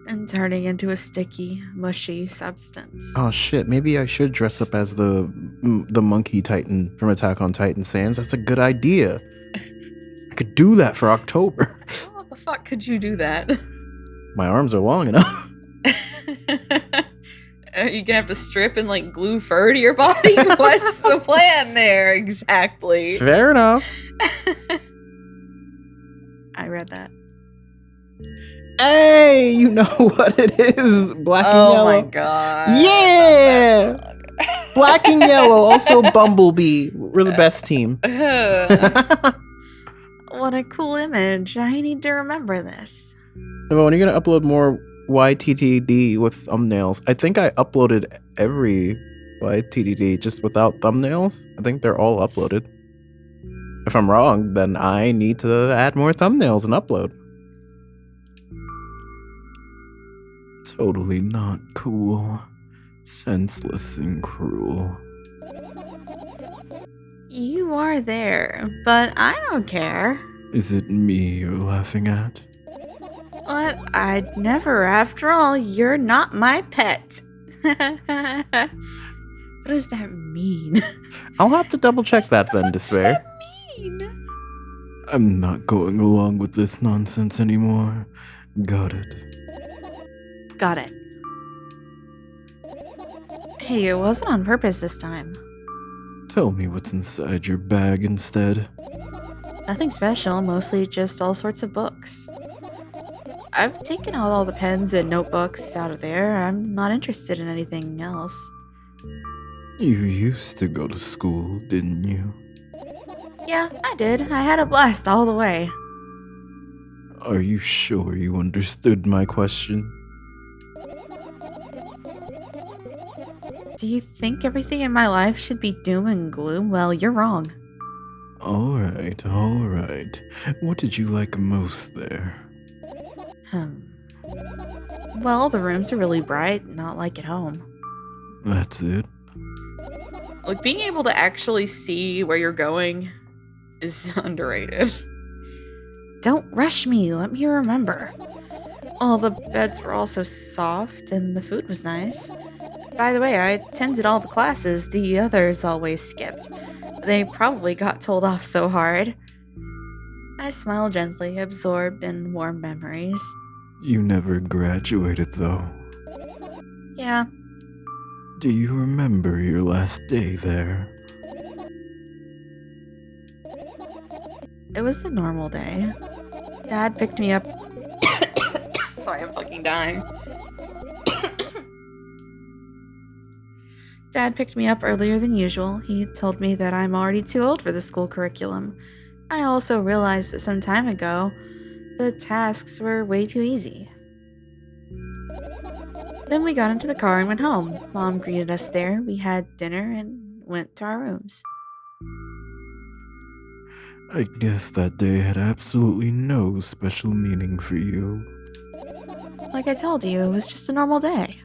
and turning into a sticky, mushy substance. Oh shit, maybe I should dress up as the monkey titan from Attack on Titan Sans. That's a good idea. I could do that for October. What the fuck could you do that? My arms are long enough. Are you gonna have to strip and like glue fur to your body? What's the plan there exactly? Fair enough. I read that. Hey, you know what it is? Black and Oh yellow. my god. Yeah. Black and yellow. Also Bumblebee. We're the best team. What a cool image. I need to remember this. When are you gonna upload more YTTD with thumbnails? I think I uploaded every YTTD just without thumbnails. I think they're all uploaded. If I'm wrong, then I need to add more thumbnails and upload. Totally not cool. Senseless and cruel. You are there, but I don't care. Is it me you're laughing at? What? I'd never. After all, you're not my pet. What does that mean? I'll have to double check that then, Despair. What does that mean? I'm not going along with this nonsense anymore. Got it. Got it. Hey, it wasn't on purpose this time. Tell me what's inside your bag instead. Nothing special, mostly just all sorts of books. I've taken out all the pens and notebooks out of there. I'm not interested in anything else. You used to go to school, didn't you? Yeah, I did. I had a blast all the way. Are you sure you understood my question? Do you think everything in my life should be doom and gloom? Well, you're wrong. Alright. What did you like most there? Well, the rooms are really bright, not like at home. That's it? Like, being able to actually see where you're going is underrated. Don't rush me, let me remember. All the beds were also soft, and the food was nice. By the way, I attended all the classes the others always skipped. They probably got told off so hard. I smiled gently, absorbed in warm memories. You never graduated, though. Yeah. Do you remember your last day there? It was a normal day. Dad picked me up. Sorry, I'm fucking dying. Dad picked me up earlier than usual. He told me that I'm already too old for the school curriculum. I also realized that some time ago, the tasks were way too easy. Then we got into the car and went home. Mom greeted us there. We had dinner and went to our rooms. I guess that day had absolutely no special meaning for you. Like I told you, it was just a normal day.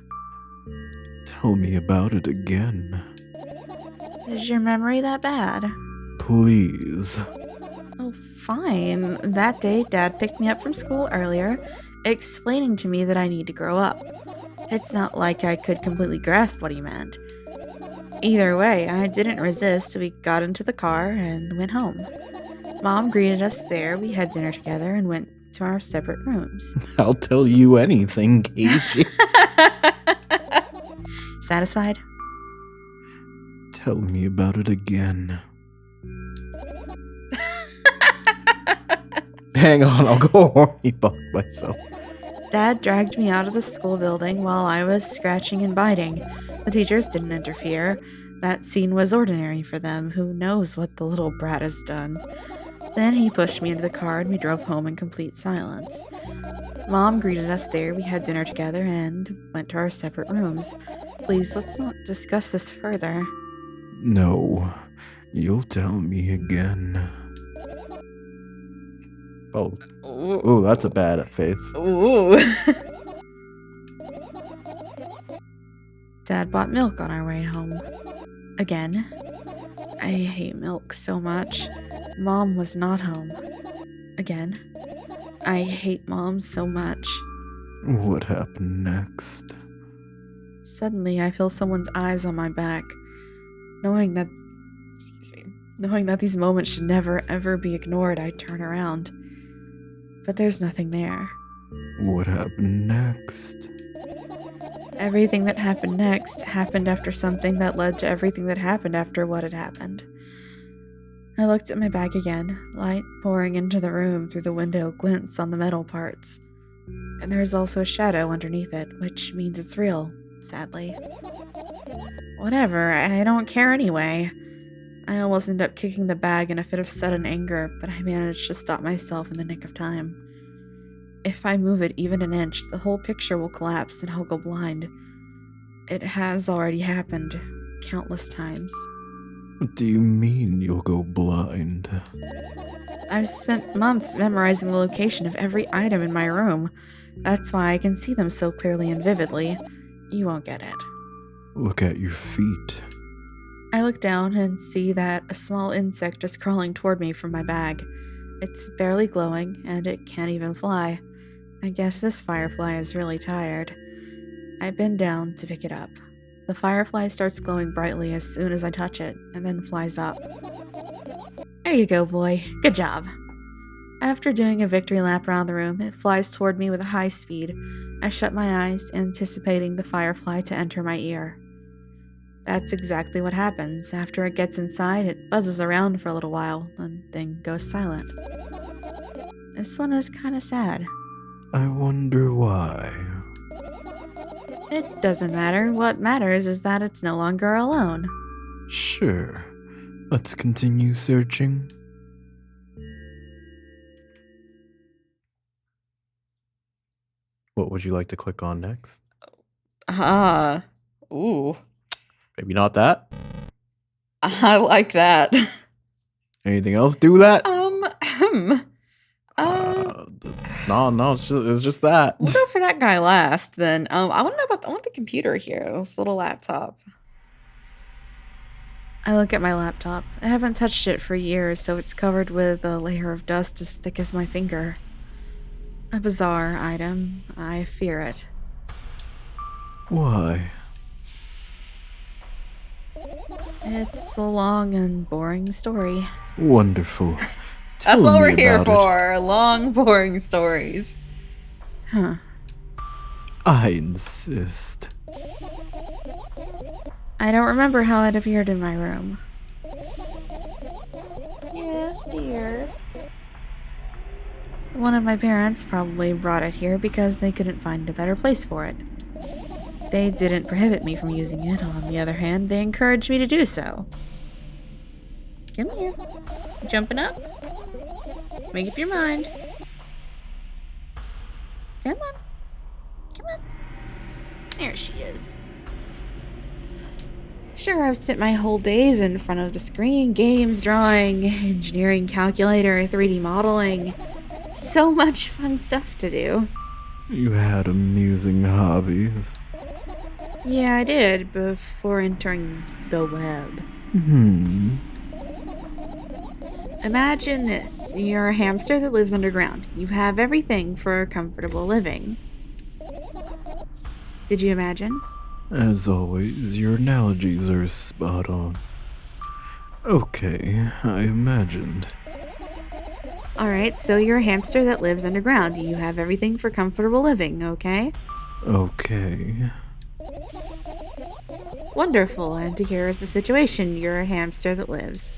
Tell me about it again. Is your memory that bad? Please. Oh, fine. That day, Dad picked me up from school earlier, explaining to me that I need to grow up. It's not like I could completely grasp what he meant. Either way, I didn't resist. We got into the car and went home. Mom greeted us there. We had dinner together and went to our separate rooms. I'll tell you anything, Keiji. Satisfied? Tell me about it again. Hang on, I'll go horny fuck myself. Dad dragged me out of the school building while I was scratching and biting. The teachers didn't interfere. That scene was ordinary for them. Who knows what the little brat has done? Then he pushed me into the car and we drove home in complete silence. Mom greeted us there. We had dinner together and went to our separate rooms. Please, let's not discuss this further. No, you'll tell me again. Oh. Ooh, that's a bad face. Ooh. Dad bought milk on our way home. Again. I hate milk so much. Mom was not home. Again. I hate Mom so much. What happened next? Suddenly, I feel someone's eyes on my back. Knowing that these moments should never ever be ignored, I turn around. But there's nothing there. What happened next? Everything that happened next happened after something that led to everything that happened after what had happened. I looked at my bag again, light pouring into the room through the window glints on the metal parts. And there is also a shadow underneath it, which means it's real, sadly. Whatever, I don't care anyway. I almost ended up kicking the bag in a fit of sudden anger, but I managed to stop myself in the nick of time. If I move it even an inch, the whole picture will collapse and I'll go blind. It has already happened, countless times. What do you mean you'll go blind? I've spent months memorizing the location of every item in my room. That's why I can see them so clearly and vividly. You won't get it. Look at your feet. I look down and see that a small insect is crawling toward me from my bag. It's barely glowing, and it can't even fly. I guess this firefly is really tired. I bend down to pick it up. The firefly starts glowing brightly as soon as I touch it, and then flies up. There you go, boy. Good job. After doing a victory lap around the room, it flies toward me with a high speed. I shut my eyes, anticipating the firefly to enter my ear. That's exactly what happens. After it gets inside, it buzzes around for a little while, and then goes silent. This one is kinda sad. I wonder why. It doesn't matter. What matters is that it's no longer alone. Sure. Let's continue searching. What would you like to click on next? Ooh. Maybe not that. I like that. Anything else do that? No, it's just that. We'll go for that guy last, then. I want the computer here, this little laptop. I look at my laptop. I haven't touched it for years, so it's covered with a layer of dust as thick as my finger. A bizarre item. I fear it. Why? It's a long and boring story. Wonderful. That's what we're here for. Long, boring stories. Huh. I insist. I don't remember how it appeared in my room. Yes, dear. One of my parents probably brought it here because they couldn't find a better place for it. They didn't prohibit me from using it. On the other hand, they encouraged me to do so. Come here. Jumping up? Make up your mind. Come on. Come on. There she is. Sure, I've spent my whole days in front of the screen, games, drawing, engineering, calculator, 3D modeling. So much fun stuff to do. You had amusing hobbies. Yeah, I did, before entering the web. Imagine this. You're a hamster that lives underground. You have everything for comfortable living. Did you imagine? As always, your analogies are spot on. Okay, I imagined. Alright, so you're a hamster that lives underground. You have everything for comfortable living, okay? Okay. Wonderful, and here is the situation. You're a hamster that lives.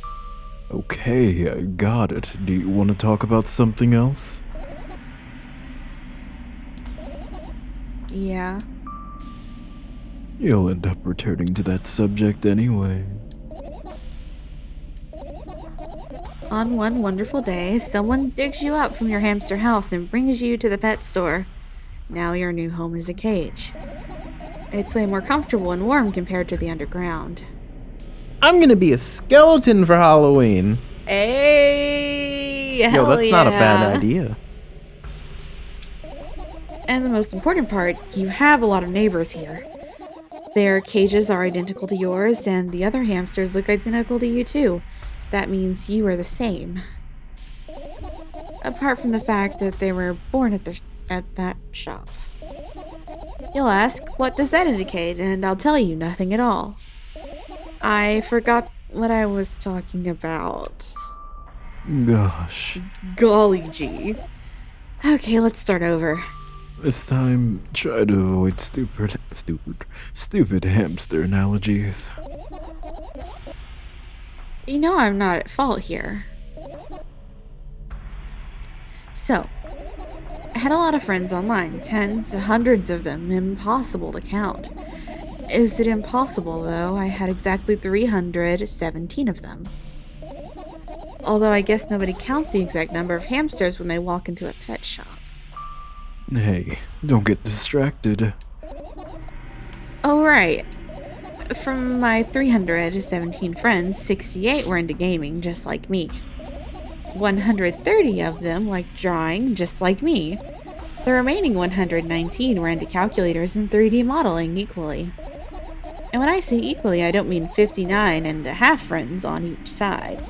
Okay, I got it. Do you want to talk about something else? Yeah. You'll end up returning to that subject anyway. On one wonderful day, someone digs you up from your hamster house and brings you to the pet store. Now your new home is a cage. It's way more comfortable and warm compared to the underground. I'm gonna be a skeleton for Halloween. Hey! Yo, that's not a bad idea. And the most important part, you have a lot of neighbors here. Their cages are identical to yours, and the other hamsters look identical to you too. That means you are the same. Apart from the fact that they were born at that shop. You'll ask, what does that indicate? And I'll tell you, nothing at all. I forgot what I was talking about. Gosh. Golly gee. Okay, let's start over. This time, try to avoid stupid hamster analogies. You know I'm not at fault here. So, I had a lot of friends online, tens, hundreds of them, impossible to count. Is it impossible, though? I had exactly 317 of them. Although I guess nobody counts the exact number of hamsters when they walk into a pet shop. Hey, don't get distracted. Oh, right. From my 317 friends, 68 were into gaming, just like me. 130 of them liked drawing, just like me. The remaining 119 were into calculators and 3D modeling equally. And when I say equally, I don't mean 59 and a half friends on each side.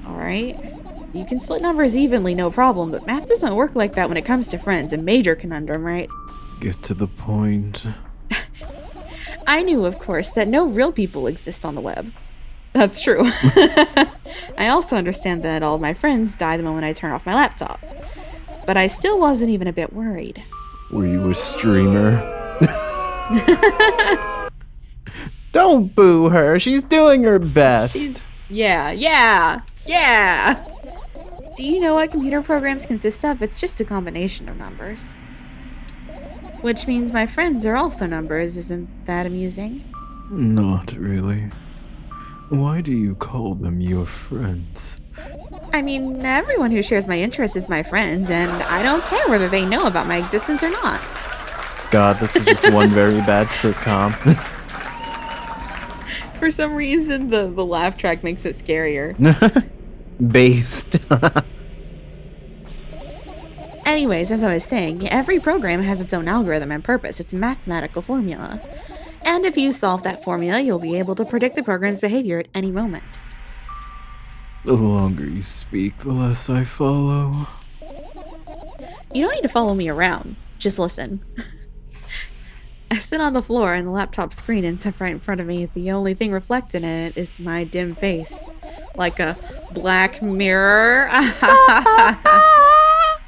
Alright? You can split numbers evenly, no problem, but math doesn't work like that when it comes to friends. A major conundrum, right? Get to the point. I knew, of course, that no real people exist on the web. That's true. I also understand that all of my friends die the moment I turn off my laptop. But I still wasn't even a bit worried. Were you a streamer? Don't boo her. She's doing her best. Yeah. Do you know what computer programs consist of? It's just a combination of numbers. Which means my friends are also numbers. Isn't that amusing? Not really. Why do you call them your friends? I mean, everyone who shares my interests is my friend, and I don't care whether they know about my existence or not. God, this is just one very bad sitcom. For some reason, the laugh track makes it scarier. Based. Anyways, as I was saying, every program has its own algorithm and purpose. It's a mathematical formula. And if you solve that formula, you'll be able to predict the program's behavior at any moment. The longer you speak, the less I follow. You don't need to follow me around. Just listen. I sit on the floor and the laptop screen is up right in front of me. The only thing reflected in it is my dim face. Like a black mirror.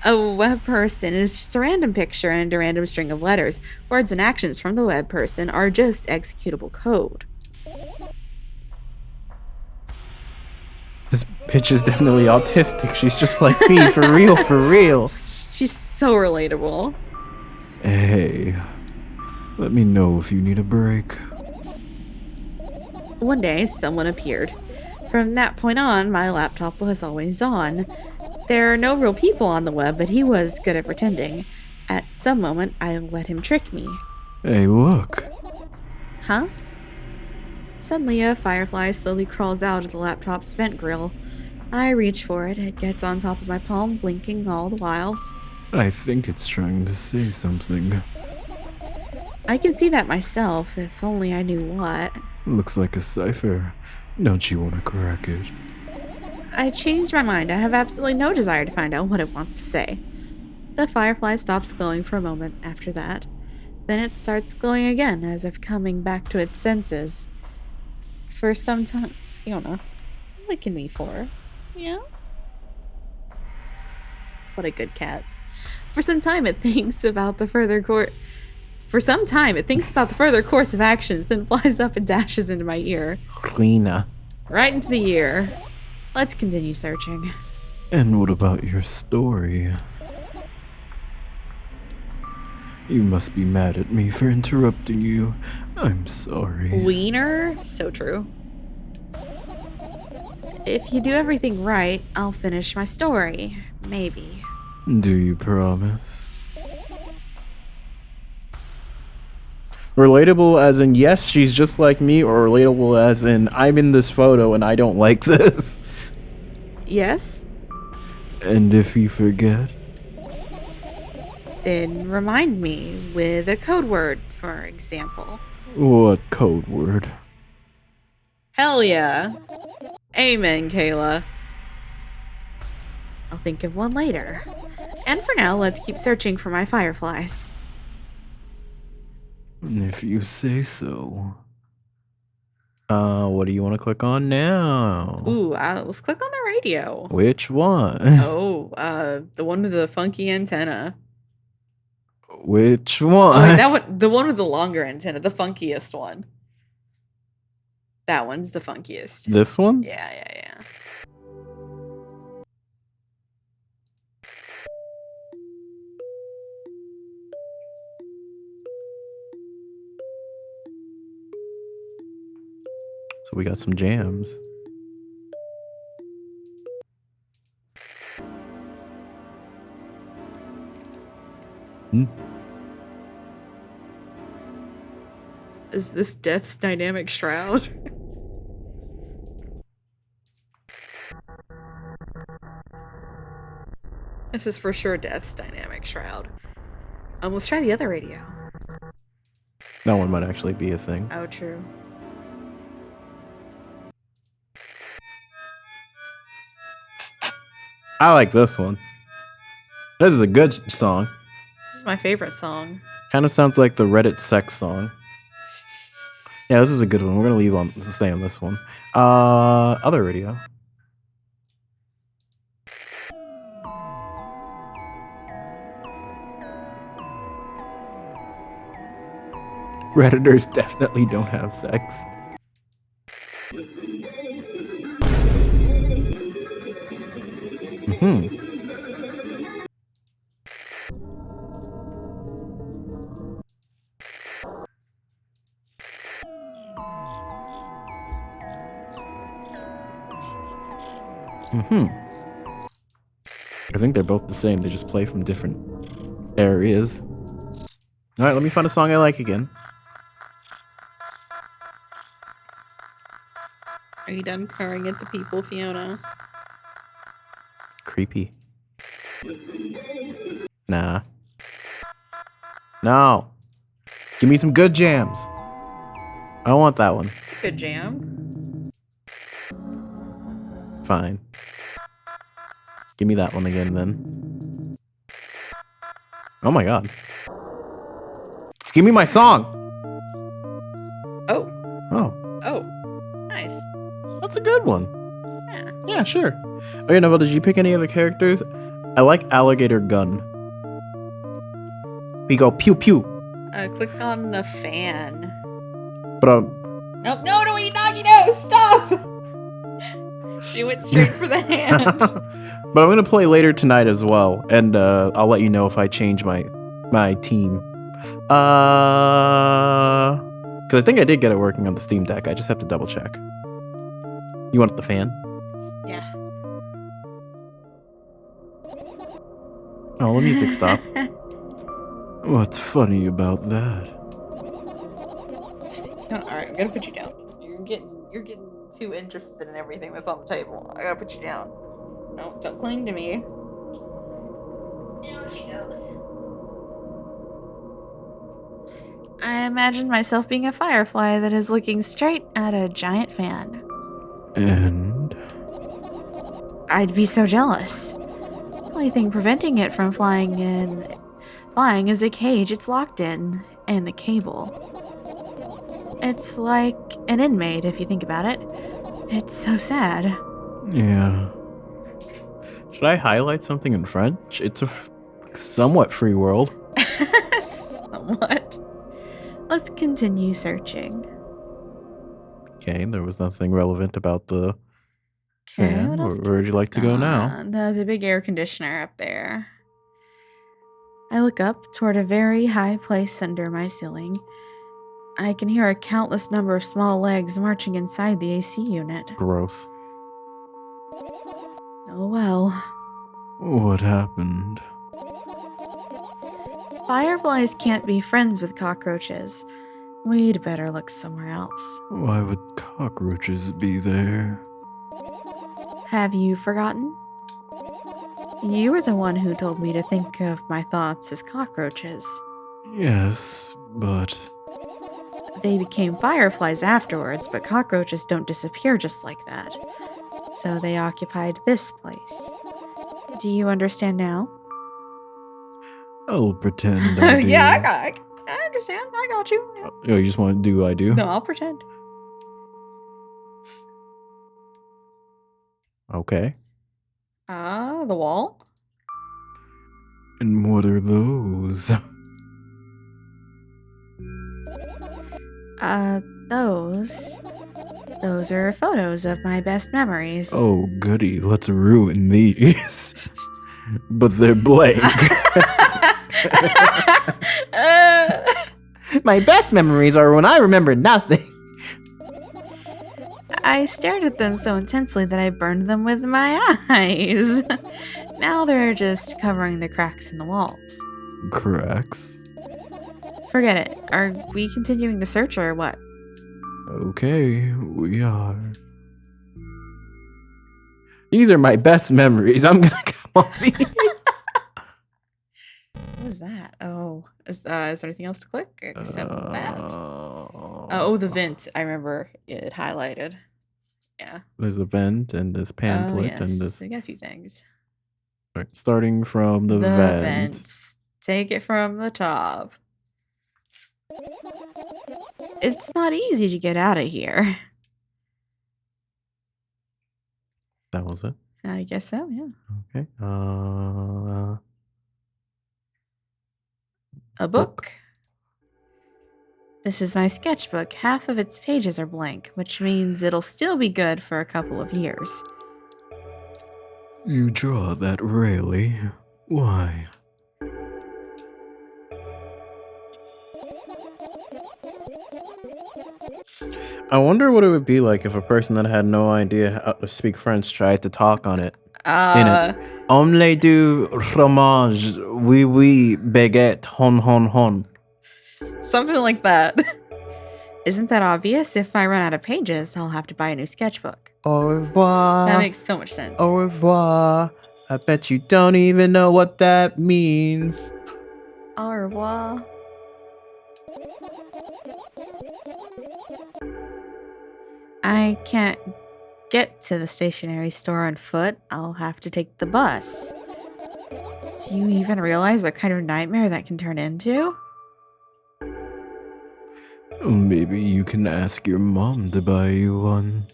A web person is just a random picture and a random string of letters. Words and actions from the web person are just executable code. This bitch is definitely autistic. She's just like me, for real, for real. She's so relatable. Hey, let me know if you need a break. One day, someone appeared. From that point on, my laptop was always on. There are no real people on the web, but he was good at pretending. At some moment, I let him trick me. Hey, look. Huh? Suddenly, a firefly slowly crawls out of the laptop's vent grill. I reach for it. It gets on top of my palm, blinking all the while. I think it's trying to say something. I can see that myself, if only I knew what. Looks like a cipher. Don't you want to crack it? I changed my mind. I have absolutely no desire to find out what it wants to say. The firefly stops glowing for a moment after that. Then it starts glowing again, as if coming back to its senses. For some time, you don't know, licking me for, yeah? What a good cat. For some time, it thinks about the further course of actions, then flies up and dashes into my ear. Lena. Right into the ear. Let's continue searching. And what about your story? You must be mad at me for interrupting you. I'm sorry. Wiener? So true. If you do everything right, I'll finish my story. Maybe. Do you promise? Relatable as in, yes, she's just like me, or relatable as in, I'm in this photo and I don't like this. Yes? And if you forget? Then remind me with a code word, for example. What code word? Hell yeah. Amen, Kayla. I'll think of one later. And for now, let's keep searching for my fireflies. If you say so. What do you want to click on now? Ooh, let's click on the radio. Which one? Oh, the one with the funky antenna. Which Oh, one? wait, that one, the one with the longer antenna, the funkiest one. That one's the funkiest. This one? Yeah, yeah, yeah. So we got some jams. Is this Death's dynamic shroud? This is for sure Death's dynamic shroud. Let's try the other radio. That one might actually be a thing. Oh, true. I like this one. This is a good song. This is my favorite song. Kind of sounds like the Reddit sex song. Yeah, this is a good one. We're gonna stay on this one. Other radio. Redditors definitely don't have sex. I think they're both the same. They just play from different areas. All right, let me find a song I like again. Are you done purring at the people, Fiona? Creepy. Nah. No. Give me some good jams. I want that one. It's a good jam. Fine. Give me that one again then. Oh my god. Just give me my song. Oh. Oh, Oh. Nice. that's a good one. Yeah. Yeah, sure. Okay, Neville, did you pick any other characters? I like Alligator Gun. We go pew pew. Click on the fan. But Nope, no, don't eat Nagi, no! Stop! She went straight for the hand. but I'm gonna play later tonight as well, and I'll let you know if I change my team. Because I think I did get it working on the Steam Deck. I just have to double check. You want the fan? Yeah. Oh, the music stopped. What's funny about that? Alright, I'm gonna put you down. You're getting too interested in everything that's on the table. I gotta put you down. No, don't cling to me. Down she goes. I imagine myself being a firefly that is looking straight at a giant fan. And I'd be so jealous. The only thing preventing it from flying is a cage it's locked in, and the cable. It's like an inmate, if you think about it. It's so sad. yeah, Should I highlight something in French? It's a somewhat free world. Somewhat. Let's continue searching. Okay, there was nothing relevant about the Okay, fan. what else Where would you like to go now? The big air conditioner up there. I look up toward a very high place under my ceiling. I can hear a countless number of small legs marching inside the AC unit. Gross. Oh well. what happened? Fireflies can't be friends with cockroaches. We'd better look somewhere else. Why would cockroaches be there? Have you forgotten? You were the one who told me to think of my thoughts as cockroaches. Yes, but They became fireflies afterwards, but cockroaches don't disappear just like that. So they occupied this place. Do you understand now? I'll pretend I do. I understand. I got you. Yeah. Oh, you just want to do what I do? No, I'll pretend. Okay. The wall? And what are those? Those. Those are photos of my best memories. Oh, goody, let's ruin these. But they're blank. My best memories are when I remember nothing. I stared at them so intensely that I burned them with my eyes. Now they're just covering the cracks in the walls. Cracks? Forget it. Are we continuing the search or what? Okay, we are. These are my best memories. I'm gonna come on these. What is that? Oh, is there anything else to click except that? Oh, the vent. I remember it highlighted. Yeah. There's a vent and this pamphlet yes. and this. We got a few things. Right, starting from the vent. Take it from the top. It's not easy to get out of here. That was it. I guess so, yeah. Okay. A book. This is my sketchbook. Half of its pages are blank, which means it'll still be good for a couple of years. You draw that really? Why? I wonder what it would be like if a person that had no idea how to speak French tried to talk on it. In it. Omelette du fromage, oui oui, baguette, hon hon hon. Something like that. Isn't that obvious? If I run out of pages, I'll have to buy a new sketchbook. Au revoir. That makes so much sense. Au revoir. I bet you don't even know what that means. Au revoir. I can't get to the stationery store on foot. I'll have to take the bus. Do you even realize what kind of nightmare that can turn into? Maybe you can ask your mom to buy you one.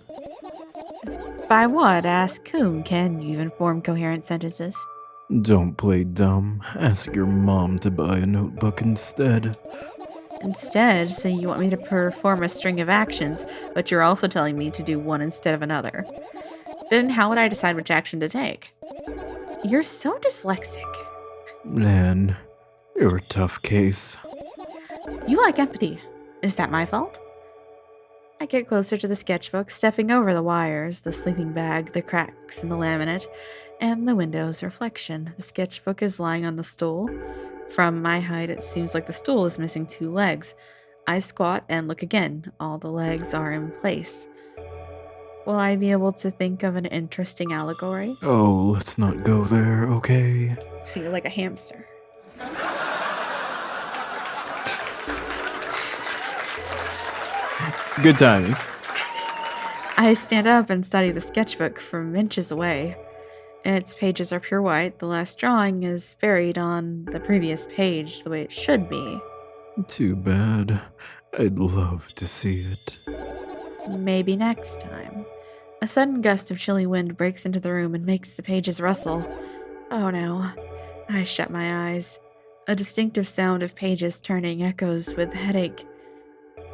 By what? Ask whom? Can you even form coherent sentences? Don't play dumb. Ask your mom to buy a notebook instead. Instead, so you want me to perform a string of actions, but you're also telling me to do one instead of another. Then how would I decide which action to take? You're so dyslexic. Man, you're a tough case. You lack empathy. Is that my fault? I get closer to the sketchbook, stepping over the wires, the sleeping bag, the cracks in the laminate, and the window's reflection. The sketchbook is lying on the stool. From my height, it seems like the stool is missing 2 legs. I squat and look again. All the legs are in place. Will I be able to think of an interesting allegory? Oh, let's not go there, okay? So you're like a hamster. Good timing. I stand up and study the sketchbook from inches away. Its pages are pure white. The last drawing is buried on the previous page the way it should be. Too bad. I'd love to see it. Maybe next time. A sudden gust of chilly wind breaks into the room and makes the pages rustle. Oh no. I shut my eyes. A distinctive sound of pages turning echoes with headache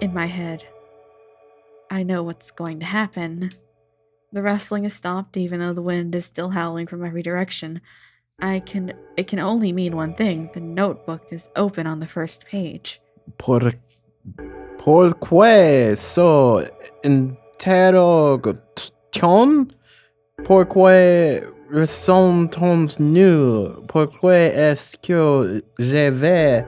in my head. I know what's going to happen. The rustling has stopped even though the wind is still howling from every direction. It can only mean one thing. The notebook is open on the first page. Porque so interrogation? Pourquoi ressentons-nous? Pourquoi est-ce que je vais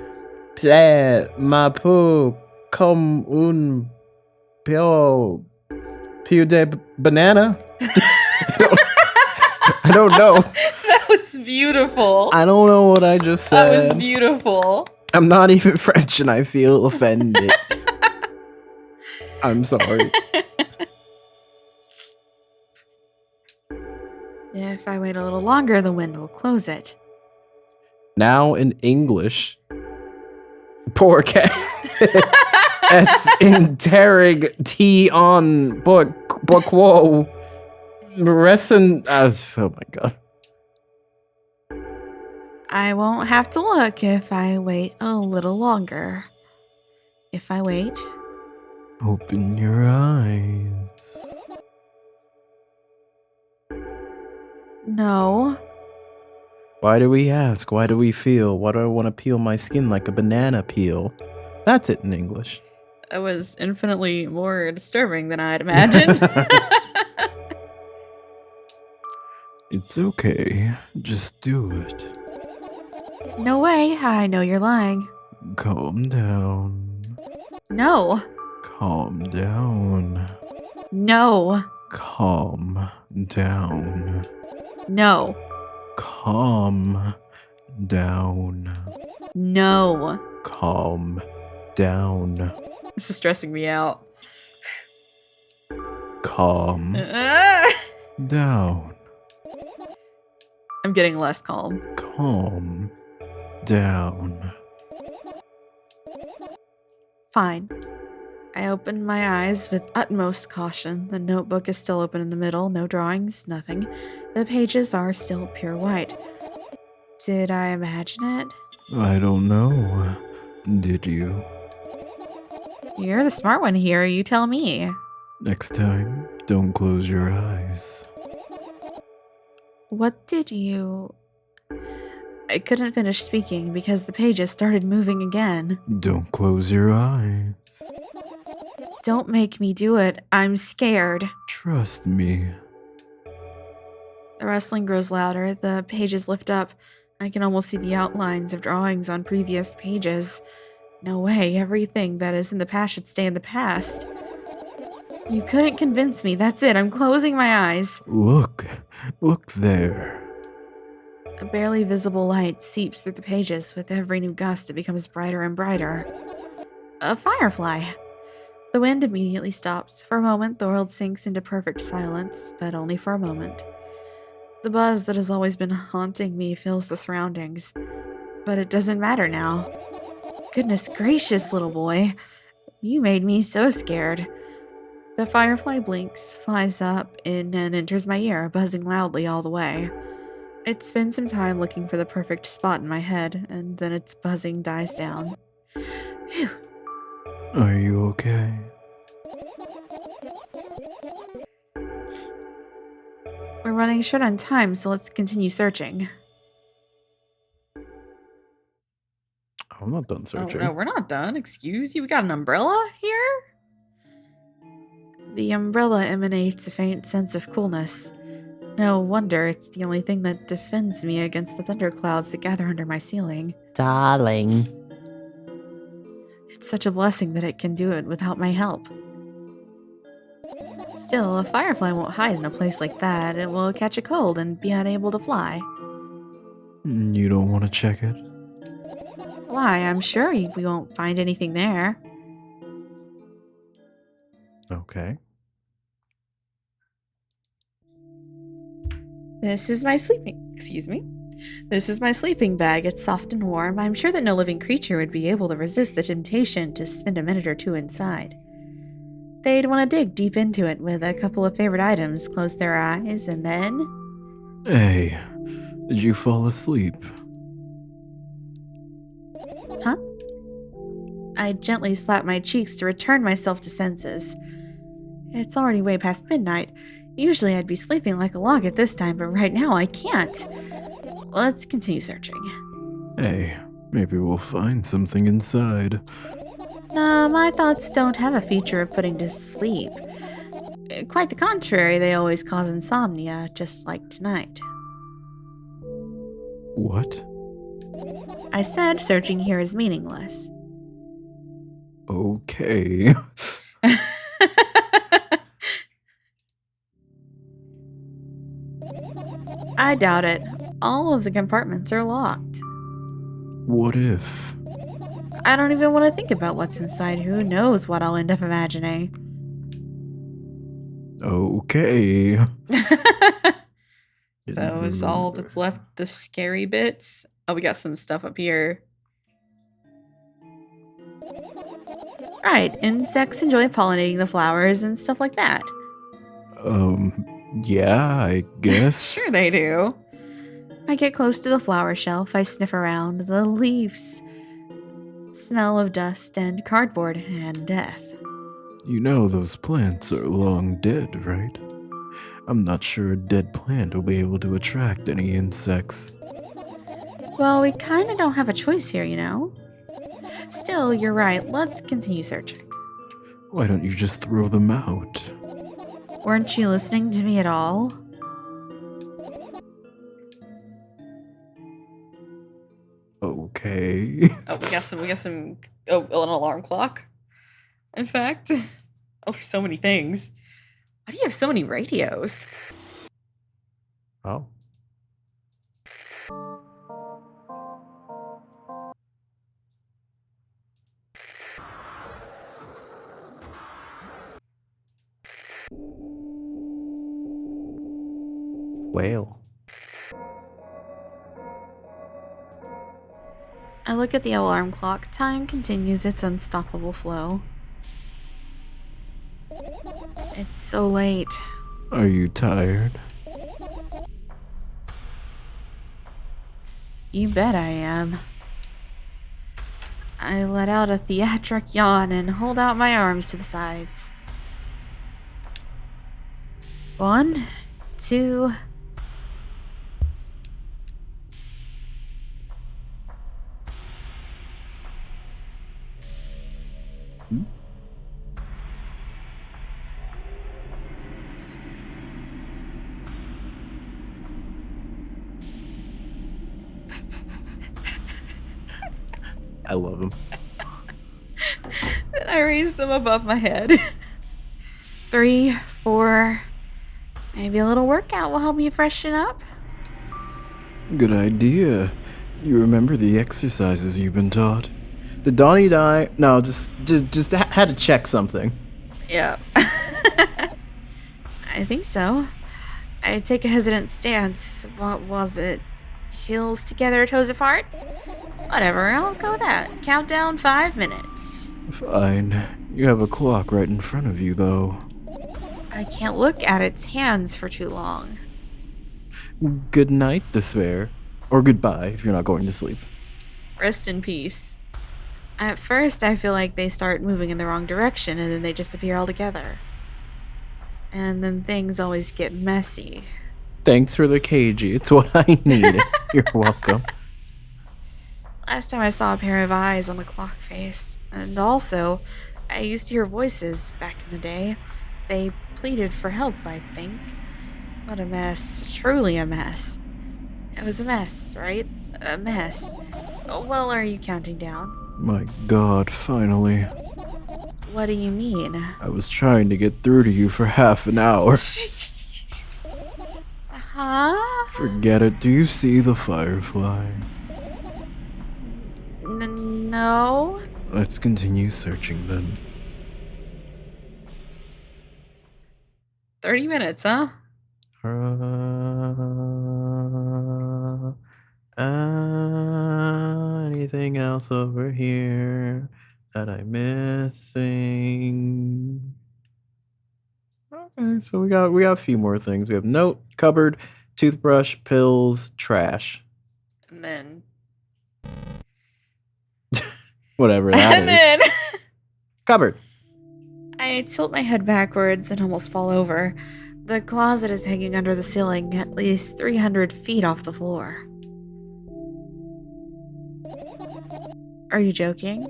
plaire ma peau comme un pew de banana? I don't know. That was beautiful. I don't know what I just said. That was beautiful. I'm not even French and I feel offended. I'm sorry. If I wait a little longer, the wind will close it. Now in English. Porque es interrig T on pourquoi recent. Oh my god. I won't have to look if I wait a little longer. If I wait Open your eyes. No. Why do we ask? Why do we feel? Why do I want to peel my skin like a banana peel? That's it in English. It was infinitely more disturbing than I'd imagined. It's okay. Just do it. No way. I know you're lying. Calm down. No. Calm down. No. Calm down. No. Calm down. No. Calm down. This is stressing me out. Calm I'm down. getting less calm. Calm down. Fine. I open my eyes with utmost caution. The notebook is still open in the middle, no drawings, nothing. The pages are still pure white. Did I imagine it? I don't know. Did you? You're the smart one here, you tell me. Next time, don't close your eyes. What did you... I couldn't finish speaking because the pages started moving again. Don't close your eyes. Don't make me do it. I'm scared. Trust me. The rustling grows louder. The pages lift up. I can almost see the outlines of drawings on previous pages. No way. Everything that is in the past should stay in the past. You couldn't convince me. That's it. I'm closing my eyes. Look. Look there. A barely visible light seeps through the pages. With every new gust, it becomes brighter and brighter. A firefly. The wind immediately stops. For a moment, the world sinks into perfect silence, but only for a moment. The buzz that has always been haunting me fills the surroundings, but it doesn't matter now. Goodness gracious, little boy. You made me so scared. The firefly blinks, flies up, in, and enters my ear, buzzing loudly all the way. It spends some time looking for the perfect spot in my head, and then its buzzing dies down. Phew. Are you okay? We're running short on time, so let's continue searching. I'm not done searching. Oh, no, we're not done. Excuse you. We got an umbrella here? The umbrella emanates a faint sense of coolness. No wonder it's the only thing that defends me against the thunderclouds that gather under my ceiling. Darling. It's such a blessing that it can do it without my help. Still, a firefly won't hide in a place like that. It will catch a cold and be unable to fly. You don't want to check it? Why, I'm sure we won't find anything there. Okay. This is my sleeping bag. It's soft and warm. I'm sure that no living creature would be able to resist the temptation to spend a minute or two inside. They'd want to dig deep into it with a couple of favorite items, close their eyes, and then... Hey, did you fall asleep? Huh? I gently slap my cheeks to return myself to senses. It's already way past midnight. Usually I'd be sleeping like a log at this time, but right now I can't. Let's continue searching. Hey, maybe we'll find something inside. Nah, my thoughts don't have a feature of putting to sleep. Quite the contrary, they always cause insomnia, just like tonight. What? I said searching here is meaningless. Okay. I doubt it. All of the compartments are locked. What if? I don't even want to think about what's inside. Who knows what I'll end up imagining. Okay. So is all that's left the scary bits? Oh, we got some stuff up here. Right, insects enjoy pollinating the flowers and stuff like that. Yeah, I guess. Sure they do. I get close to the flower shelf. I sniff around. The leaves smell of dust and cardboard and death. You know those plants are long dead, right? I'm not sure a dead plant will be able to attract any insects. Well, we kinda don't have a choice here, you know? Still, you're right. Let's continue searching. Why don't you just throw them out? Weren't you listening to me at all? Okay. Oh, we got some. Oh, an alarm clock. In fact, oh, there's so many things. Why do you have so many radios? Oh. Whale. I look at the alarm clock. Time continues its unstoppable flow. It's so late. Are you tired? You bet I am. I let out a theatric yawn and hold out my arms to the sides. 1, 2. I love him. And I raised them above my head. 3, 4. Maybe a little workout will help me freshen up. Good idea. You remember the exercises you've been taught? Did Donnie die? No, just had to check something. Yeah. I think so. I take a hesitant stance. What was it? Heels together, toes apart? Whatever, I'll go with that. Countdown 5 minutes. Fine. You have a clock right in front of you, though. I can't look at its hands for too long. Good night, despair. Or goodbye if you're not going to sleep. Rest in peace. At first, I feel like they start moving in the wrong direction and then they disappear altogether. And then things always get messy. Thanks for the KG. It's what I needed. You're welcome. Last time I saw a pair of eyes on the clock face. And also, I used to hear voices back in the day. They pleaded for help, I think. What a mess. Truly a mess. It was a mess, right? A mess. Well, are you counting down? My god, finally. What do you mean? I was trying to get through to you for half an hour. Huh? Forget it. Do you see the firefly? No? Let's continue searching then. 30 minutes, huh? Anything else over here that I'm missing? Okay, so we got a few more things. We have note, cupboard, toothbrush, pills, trash. And then. Whatever that And is. then. Cupboard. I tilt my head backwards and almost fall over. The closet is hanging under the ceiling, at least 300 feet off the floor. Are you joking?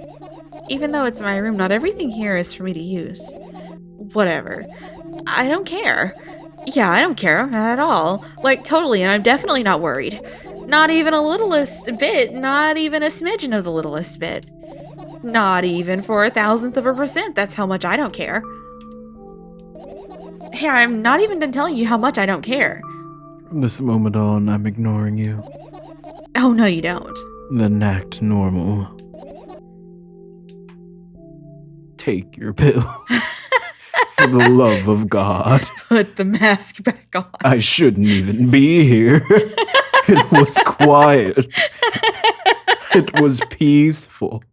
Even though it's my room, not everything here is for me to use. Whatever. I don't care. Yeah, I don't care at all. Like, totally, and I'm definitely not worried. Not even a littlest bit, not even a smidgen of the littlest bit. Not even for 1,000%. That's how much I don't care. Hey, I'm not even done telling you how much I don't care. From this moment on, I'm ignoring you. Oh, no, you don't. Then act normal. Take your pill. For the love of God. Put the mask back on. I shouldn't even be here. It was quiet. It was peaceful.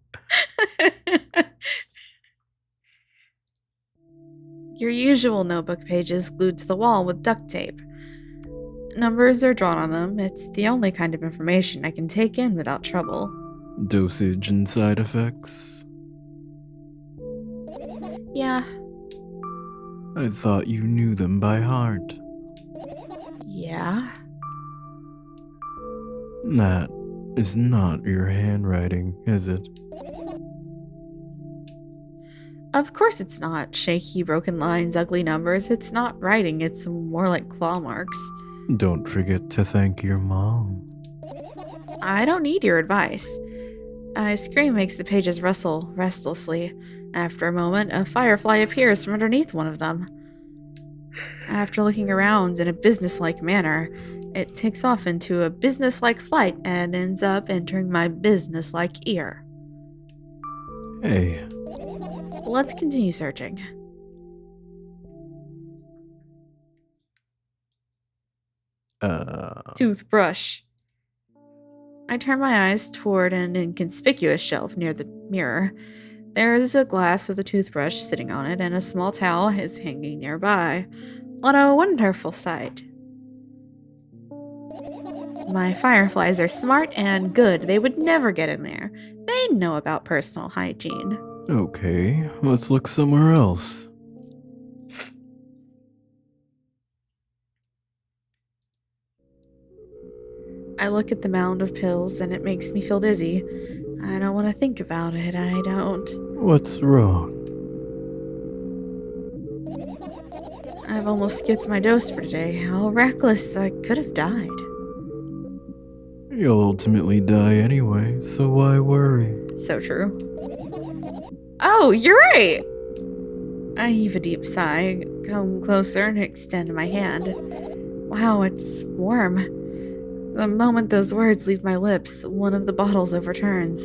Your usual notebook pages glued to the wall with duct tape. Numbers are drawn on them. It's the only kind of information I can take in without trouble. Dosage and side effects. Yeah, I thought you knew them by heart. Yeah? That is not your handwriting, is it? Of course it's not. Shaky, broken lines, ugly numbers. It's not writing, it's more like claw marks. Don't forget to thank your mom. I don't need your advice. A scream makes the pages rustle restlessly. After a moment, a firefly appears from underneath one of them. After looking around in a businesslike manner, it takes off into a businesslike flight and ends up entering my businesslike ear. Hey, Let's continue searching. Toothbrush. I turn my eyes toward an inconspicuous shelf near the mirror. There is a glass with a toothbrush sitting on it, and a small towel is hanging nearby. What a wonderful sight. My fireflies are smart and good. They would never get in there. They know about personal hygiene. okay, let's look somewhere else. I look at the mound of pills and it makes me feel dizzy. I don't want to think about it. I don't. What's wrong? I've almost skipped my dose for today. How reckless. I could have died. You'll ultimately die anyway, so why worry? So true. Oh, you're right! I heave a deep sigh, come closer, and extend my hand. Wow, it's warm. The moment those words leave my lips, one of the bottles overturns.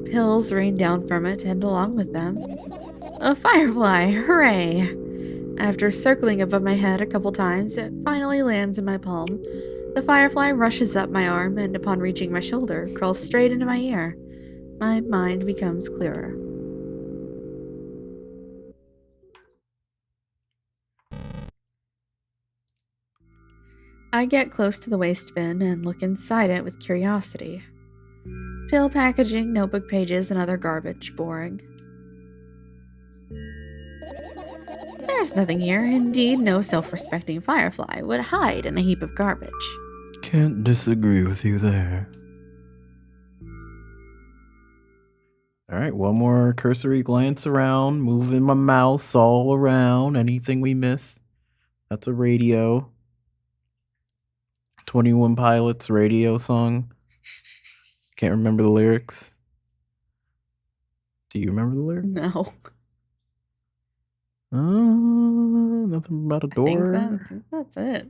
Pills rain down from it, and along with them, a firefly! Hooray! After circling above my head a couple times, it finally lands in my palm. The firefly rushes up my arm, and upon reaching my shoulder, crawls straight into my ear. My mind becomes clearer. I get close to the waste bin and look inside it with curiosity. Pill packaging, notebook pages, and other garbage. Boring. There's nothing here. Indeed, no self-respecting firefly would hide in a heap of garbage. Can't disagree with you there. All right, one more cursory glance around, moving my mouse all around. Anything we missed? That's a radio. 21 Pilots radio song. Can't remember the lyrics. Do you remember the lyrics? No. Nothing about a I think door. that's it.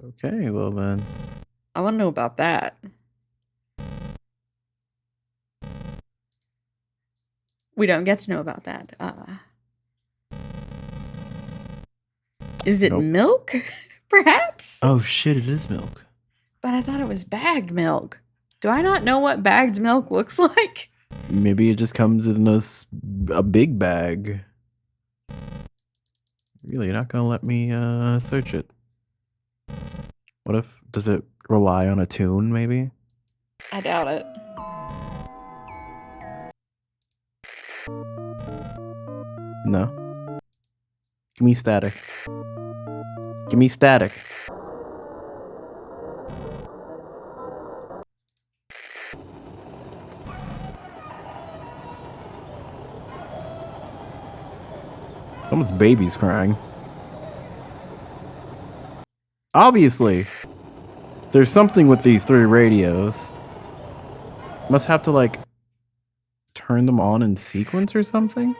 Okay, well then. I want to know about that. We don't get to know about that. Is it Nope. milk? Perhaps? Oh shit, it is milk. But I thought it was bagged milk. Do I not know what bagged milk looks like? Maybe it just comes in a big bag. Really, you're not gonna let me search it. What if, does it rely on a tune maybe? I doubt it. No. Give me static. Give me static. Someone's baby's crying. Obviously, there's something with these 3 radios. Must have to like turn them on in sequence or something.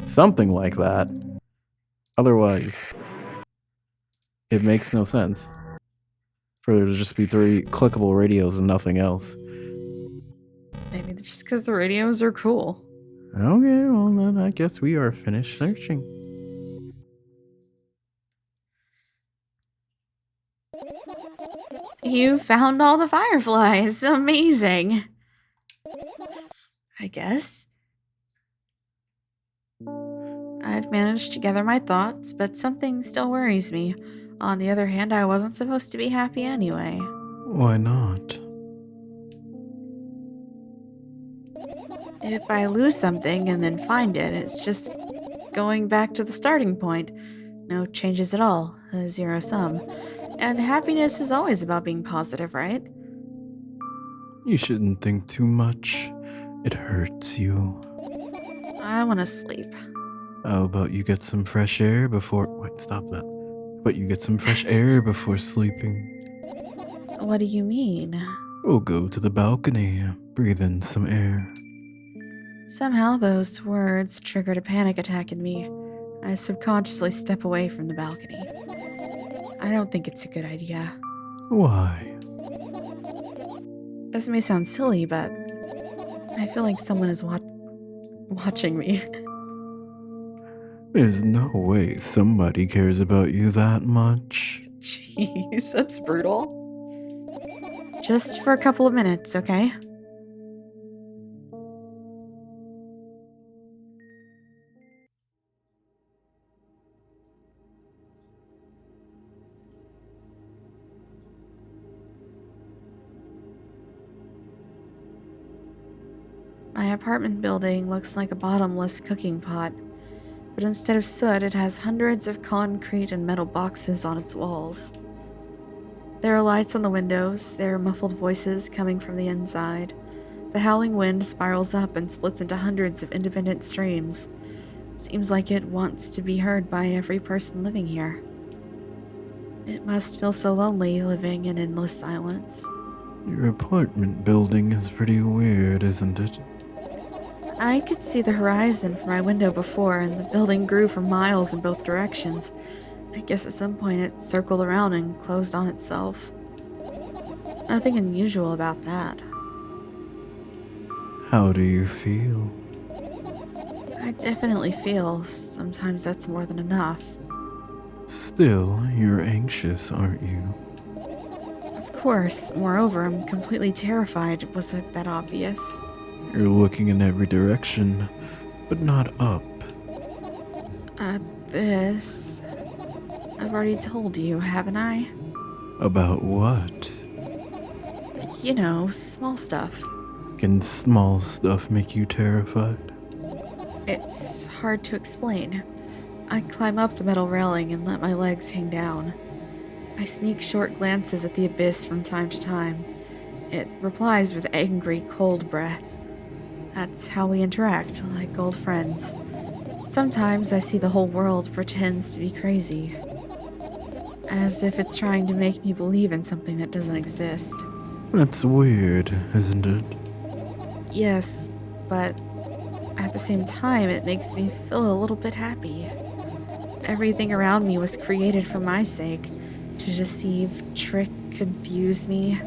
Something like that. Otherwise, it makes no sense for there to just be 3 clickable radios and nothing else. Maybe it's just because the radios are cool. Okay, well then I guess we are finished searching. You found all the fireflies. Amazing. I guess. I've managed to gather my thoughts, but something still worries me. On the other hand, I wasn't supposed to be happy anyway. Why not? If I lose something and then find it, it's just going back to the starting point. No changes at all, a zero sum. And happiness is always about being positive, right? You shouldn't think too much. It hurts you. I want to sleep. How about you get some fresh air before... Wait, stop that. But you get some fresh air before sleeping. What do you mean? We'll go to the balcony, breathe in some air. Somehow those words triggered a panic attack in me. I subconsciously step away from the balcony. I don't think it's a good idea. Why? This may sound silly, but I feel like someone is watching me. There's no way somebody cares about you that much. Jeez, that's brutal. Just for a couple of minutes, okay? My apartment building looks like a bottomless cooking pot, but instead of soot, it has hundreds of concrete and metal boxes on its walls. There are lights on the windows, there are muffled voices coming from the inside. The howling wind spirals up and splits into hundreds of independent streams. Seems like it wants to be heard by every person living here. It must feel so lonely living in endless silence. Your apartment building is pretty weird, isn't it? I could see the horizon from my window before, and the building grew for miles in both directions. I guess at some point it circled around and closed on itself. Nothing unusual about that. How do you feel? I definitely feel sometimes that's more than enough. Still, you're anxious, aren't you? Of course, moreover, I'm completely terrified. Was it that obvious? You're looking in every direction, but not up. This... I've already told you, haven't I? About what? You know, small stuff. Can small stuff make you terrified? It's hard to explain. I climb up the metal railing and let my legs hang down. I sneak short glances at the abyss from time to time. It replies with angry, cold breath. That's how we interact, like old friends. Sometimes I see the whole world pretends to be crazy. As if it's trying to make me believe in something that doesn't exist. That's weird, isn't it? Yes, but at the same time, it makes me feel a little bit happy. Everything around me was created for my sake, to deceive, trick, confuse me.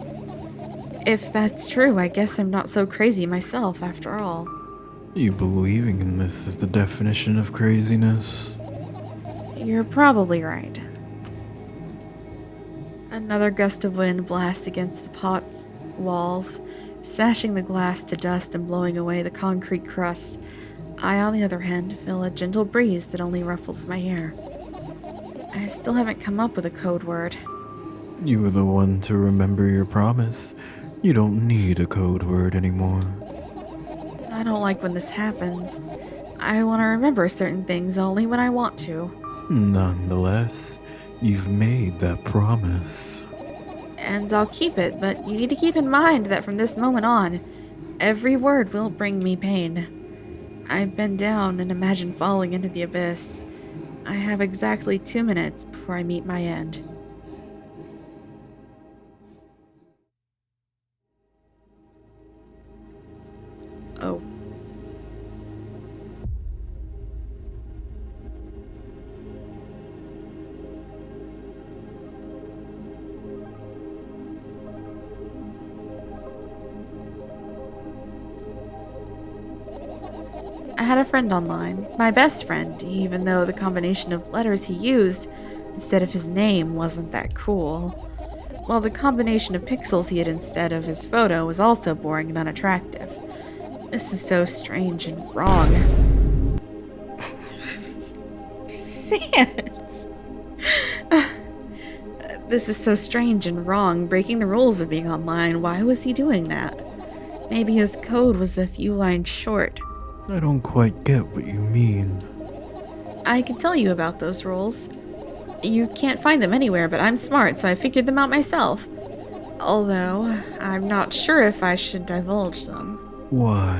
If that's true, I guess I'm not so crazy myself after all. You believing in this is the definition of craziness. You're probably right. Another gust of wind blasts against the pot's walls, smashing the glass to dust and blowing away the concrete crust. I, on the other hand, feel a gentle breeze that only ruffles my hair. I still haven't come up with a code word. You were the one to remember your promise. You don't need a code word anymore. I don't like when this happens. I want to remember certain things only when I want to. Nonetheless, you've made that promise. And I'll keep it, but you need to keep in mind that from this moment on, every word will bring me pain. I bend down and imagine falling into the abyss. I have exactly 2 minutes before I meet my end. Oh. I had a friend online, my best friend, even though the combination of letters he used instead of his name wasn't that cool. While the combination of pixels he had instead of his photo was also boring and unattractive. This is so strange and wrong. Sans. This is so strange and wrong, breaking the rules of being online. Why was he doing that? Maybe his code was a few lines short. I don't quite get what you mean. I could tell you about those rules. You can't find them anywhere, but I'm smart, so I figured them out myself. Although, I'm not sure if I should divulge them. Why?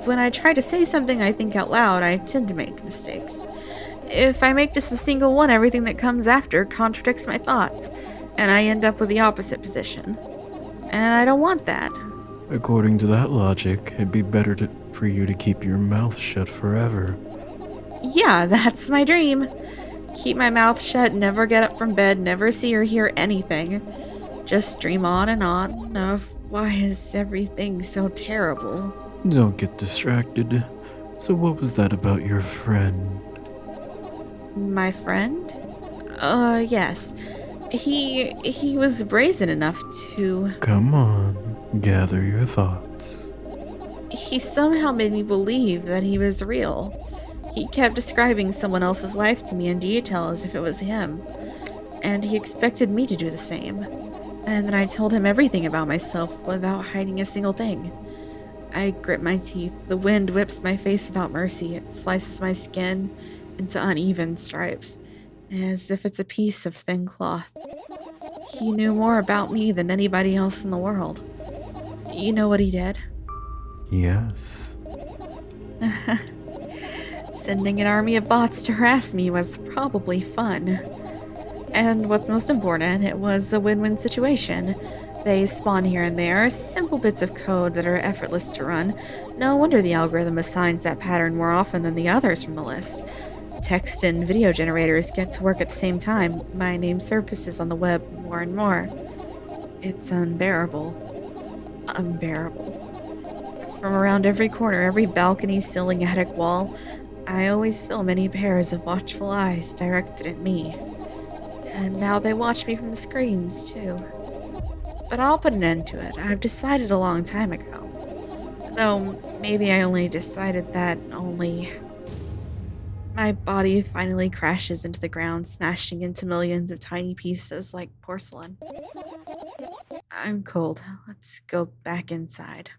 When I try to say something I think out loud, I tend to make mistakes. If I make just a single one, everything that comes after contradicts my thoughts, and I end up with the opposite position. And I don't want that. According to that logic, it'd be better for you to keep your mouth shut forever. Yeah, that's my dream. Keep my mouth shut, never get up from bed, never see or hear anything. Just dream on and on of why is everything so terrible. Don't get distracted. So what was that about your friend? My friend? Yes. He was brazen enough to... Come on, gather your thoughts. He somehow made me believe that he was real. He kept describing someone else's life to me in detail as if it was him. And he expected me to do the same. And then I told him everything about myself without hiding a single thing. I grit my teeth. The wind whips my face without mercy. It slices my skin into uneven stripes, as if it's a piece of thin cloth. He knew more about me than anybody else in the world. You know what he did? Yes. Sending an army of bots to harass me was probably fun. And what's most important, it was a win-win situation. They spawn here and there, simple bits of code that are effortless to run. No wonder the algorithm assigns that pattern more often than the others from the list. Text and video generators get to work at the same time. My name surfaces on the web more and more. It's unbearable. Unbearable. From around every corner, every balcony, ceiling, attic wall, I always feel many pairs of watchful eyes directed at me. And now they watch me from the screens, too. But I'll put an end to it. I've decided a long time ago. Though, maybe I only decided that only... My body finally crashes into the ground, smashing into millions of tiny pieces like porcelain. I'm cold. Let's go back inside.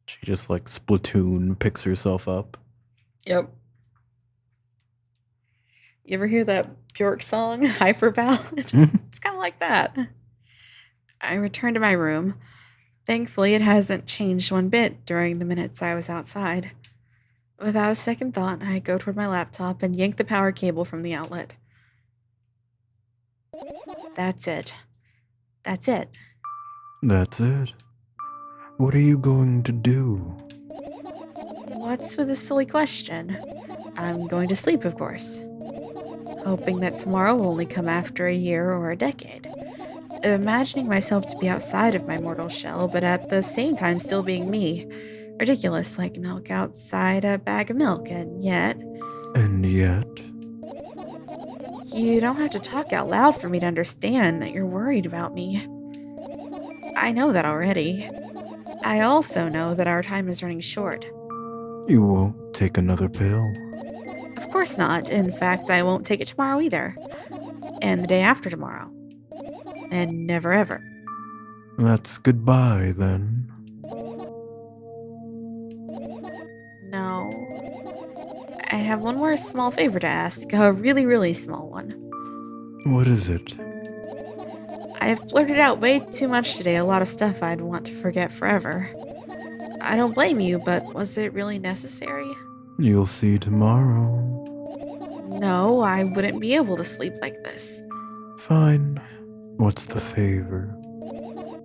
She just like Splatoon picks herself up. Yep. You ever hear that Bjork song, Hyper Ballad? It's kind of like that. I return to my room. Thankfully, it hasn't changed one bit during the minutes I was outside. Without a second thought, I go toward my laptop and yank the power cable from the outlet. That's it. That's it. That's it. What are you going to do? What's with this silly question? I'm going to sleep, of course. Hoping that tomorrow will only come after a year or a decade. Imagining myself to be outside of my mortal shell, but at the same time still being me. Ridiculous, like milk outside a bag of milk, and yet... And yet? You don't have to talk out loud for me to understand that you're worried about me. I know that already. I also know that our time is running short. You won't take another pill? Of course not. In fact, I won't take it tomorrow either. And the day after tomorrow. And never ever. That's goodbye, then. No. I have one more small favor to ask. A really, really small one. What is it? I have blurted out way too much today, a lot of stuff I'd want to forget forever. I don't blame you, but was it really necessary? You'll see tomorrow. No, I wouldn't be able to sleep like this. Fine. What's the favor?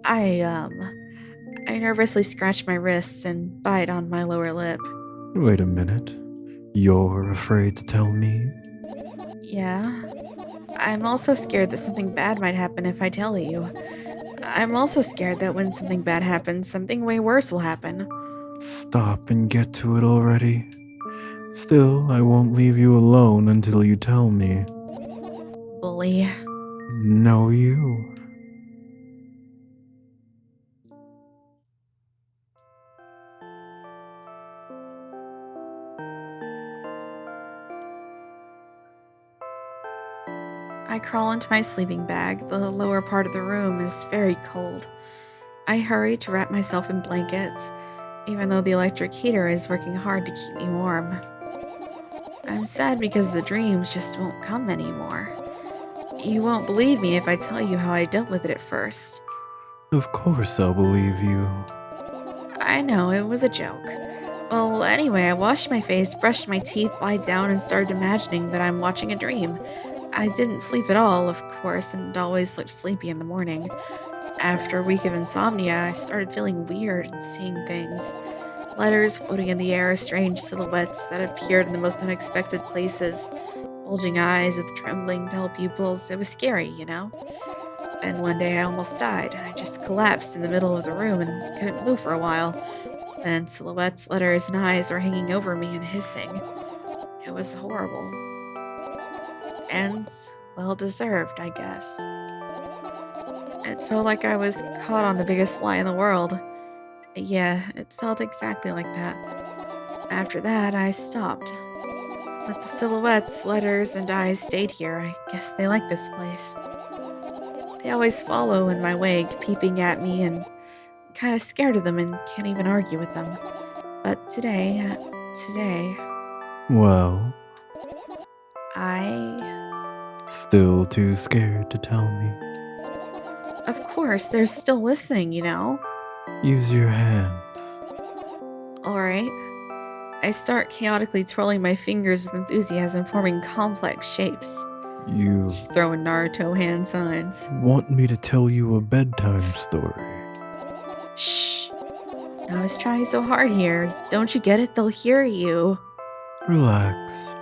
I nervously scratch my wrists and bite on my lower lip. Wait a minute. You're afraid to tell me? Yeah. I'm also scared that something bad might happen if I tell you. I'm also scared that when something bad happens, something way worse will happen. Stop and get to it already. Still, I won't leave you alone until you tell me. Bully. No, you. I crawl into my sleeping bag. The lower part of the room is very cold. I hurry to wrap myself in blankets, even though the electric heater is working hard to keep me warm. I'm sad because the dreams just won't come anymore. You won't believe me if I tell you how I dealt with it at first. Of course I'll believe you. I know, it was a joke. Well, anyway, I washed my face, brushed my teeth, lied down, and started imagining that I'm watching a dream. I didn't sleep at all, of course, and always looked sleepy in the morning. After a week of insomnia, I started feeling weird and seeing things. Letters floating in the air, strange silhouettes that appeared in the most unexpected places. Bulging eyes with trembling pale pupils. It was scary, you know? And one day I almost died. I just collapsed in the middle of the room and couldn't move for a while. Then silhouettes, letters, and eyes were hanging over me and hissing. It was horrible. And well deserved, I guess. It felt like I was caught on the biggest lie in the world. Yeah, it felt exactly like that. After that, I stopped. But the silhouettes, letters, and eyes stayed here. I guess they like this place. They always follow in my wake, peeping at me, and I'm kind of scared of them and can't even argue with them. But today, Well, I... still too scared to tell me. Of course, they're still listening, you know? Use your hands. Alright. I start chaotically twirling my fingers with enthusiasm, forming complex shapes. You Just throwing Naruto hand signs. want me to tell you a bedtime story? Shh. I was trying so hard here. Don't you get it? They'll hear you. Relax.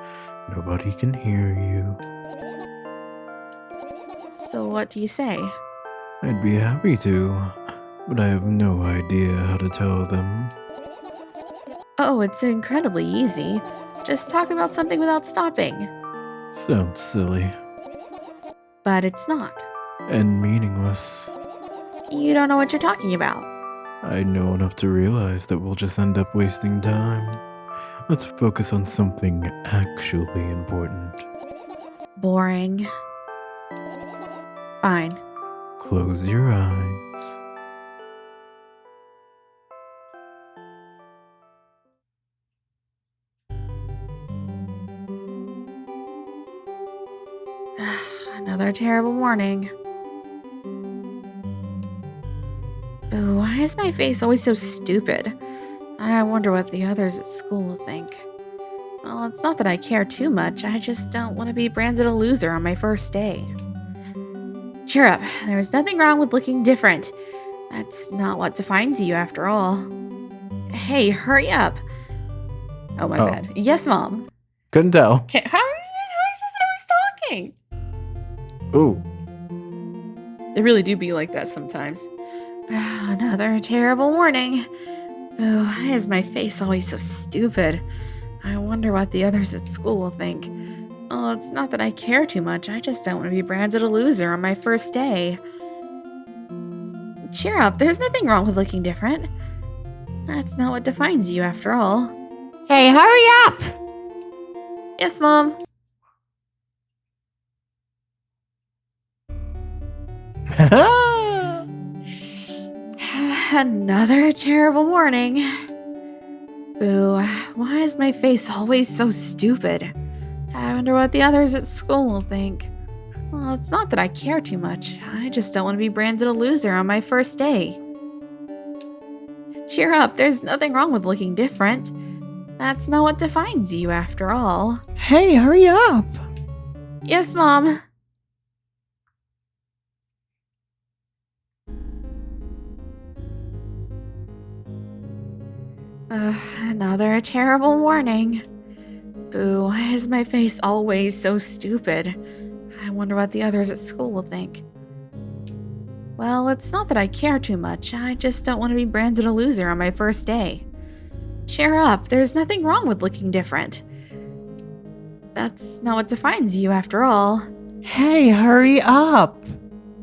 Nobody can hear you. So what do you say? I'd be happy to, but I have no idea how to tell them. Oh, it's incredibly easy. Just talk about something without stopping. Sounds silly But it's not. and meaningless. You don't know what you're talking about. I know enough to realize that we'll just end up wasting time. Let's focus on something actually important. Boring. Fine. Close your eyes. Another terrible morning. Ooh, why is my face always so stupid? I wonder what the others at school will think. Well, it's not that I care too much, I just don't want to be branded a loser on my first day. Cheer up, there's nothing wrong with looking different. That's not what defines you after all. Hey, hurry up. Oh, my bad. Yes, Mom. Couldn't tell. How are you supposed to know who's talking? Ooh. They really do be like that sometimes. Another terrible morning. Ooh, why is my face always so stupid? I wonder what the others at school will think. Oh, it's not that I care too much. I just don't want to be branded a loser on my first day. Cheer up. There's nothing wrong with looking different. That's not what defines you after all. Hey, hurry up! Yes, Mom. Another terrible morning. Boo, why is my face always so stupid? I wonder what the others at school will think. Well, it's not that I care too much. I just don't want to be branded a loser on my first day. Cheer up, there's nothing wrong with looking different. That's not what defines you after all. Hey, hurry up! Yes, Mom. Another terrible morning. Boo, why is my face always so stupid? I wonder what the others at school will think. Well, it's not that I care too much. I just don't want to be branded a loser on my first day. Cheer up, there's nothing wrong with looking different. That's not what defines you after all. Hey, hurry up!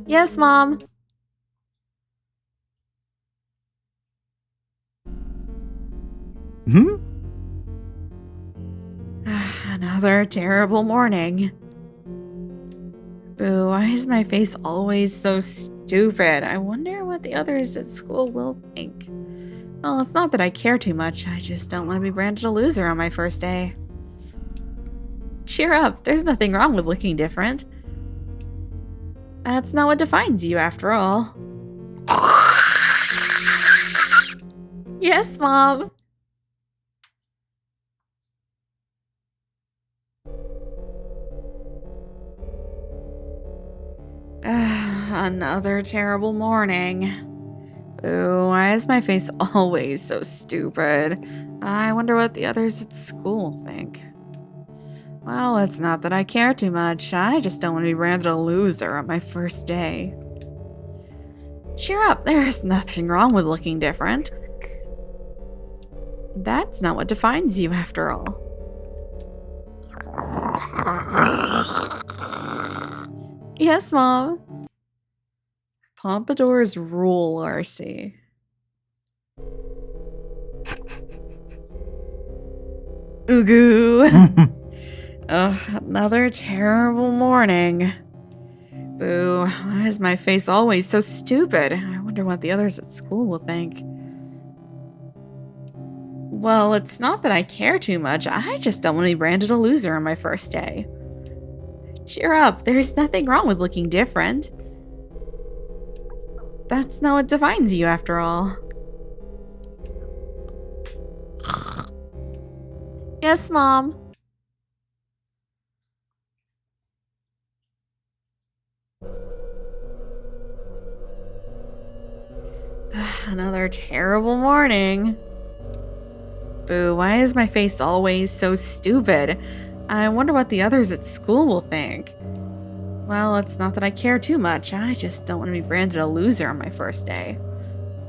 Yes, Mom. Another terrible morning. Boo, why is my face always so stupid? I wonder what the others at school will think. Well, it's not that I care too much, I just don't want to be branded a loser on my first day. Cheer up, there's nothing wrong with looking different. That's not what defines you, after all. Yes, Mom. Another terrible morning. Ooh, why is my face always so stupid? I wonder what the others at school think. Well, it's not that I care too much. I just don't want to be branded a loser on my first day. Cheer up, there's nothing wrong with looking different. That's not what defines you, after all. Yes, Mom. Pompadours rule, RC. Ugu. Ugh, another terrible morning. Boo, why is my face always so stupid? I wonder what the others at school will think. Well, it's not that I care too much. I just don't want to be branded a loser on my first day. Cheer up, there's nothing wrong with looking different. That's not what defines you, after all. Yes, Mom. Another terrible morning. Boo, why is my face always so stupid? I wonder what the others at school will think. Well, it's not that I care too much. I just don't want to be branded a loser on my first day.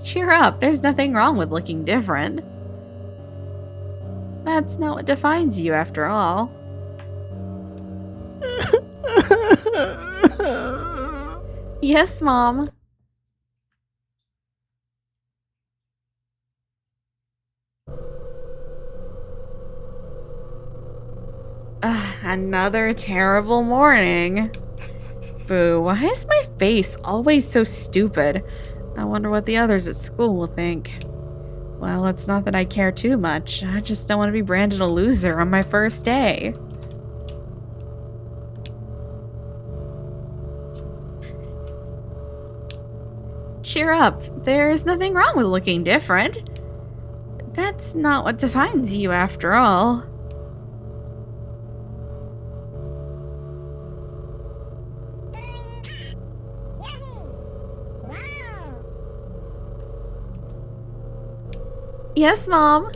Cheer up, there's nothing wrong with looking different. That's not what defines you, after all. Yes, Mom. Another terrible morning. Boo, why is my face always so stupid? I wonder what the others at school will think. Well, it's not that I care too much. I just don't want to be branded a loser on my first day. Cheer up. There's nothing wrong with looking different. That's not what defines you, after all. Yes, Mom.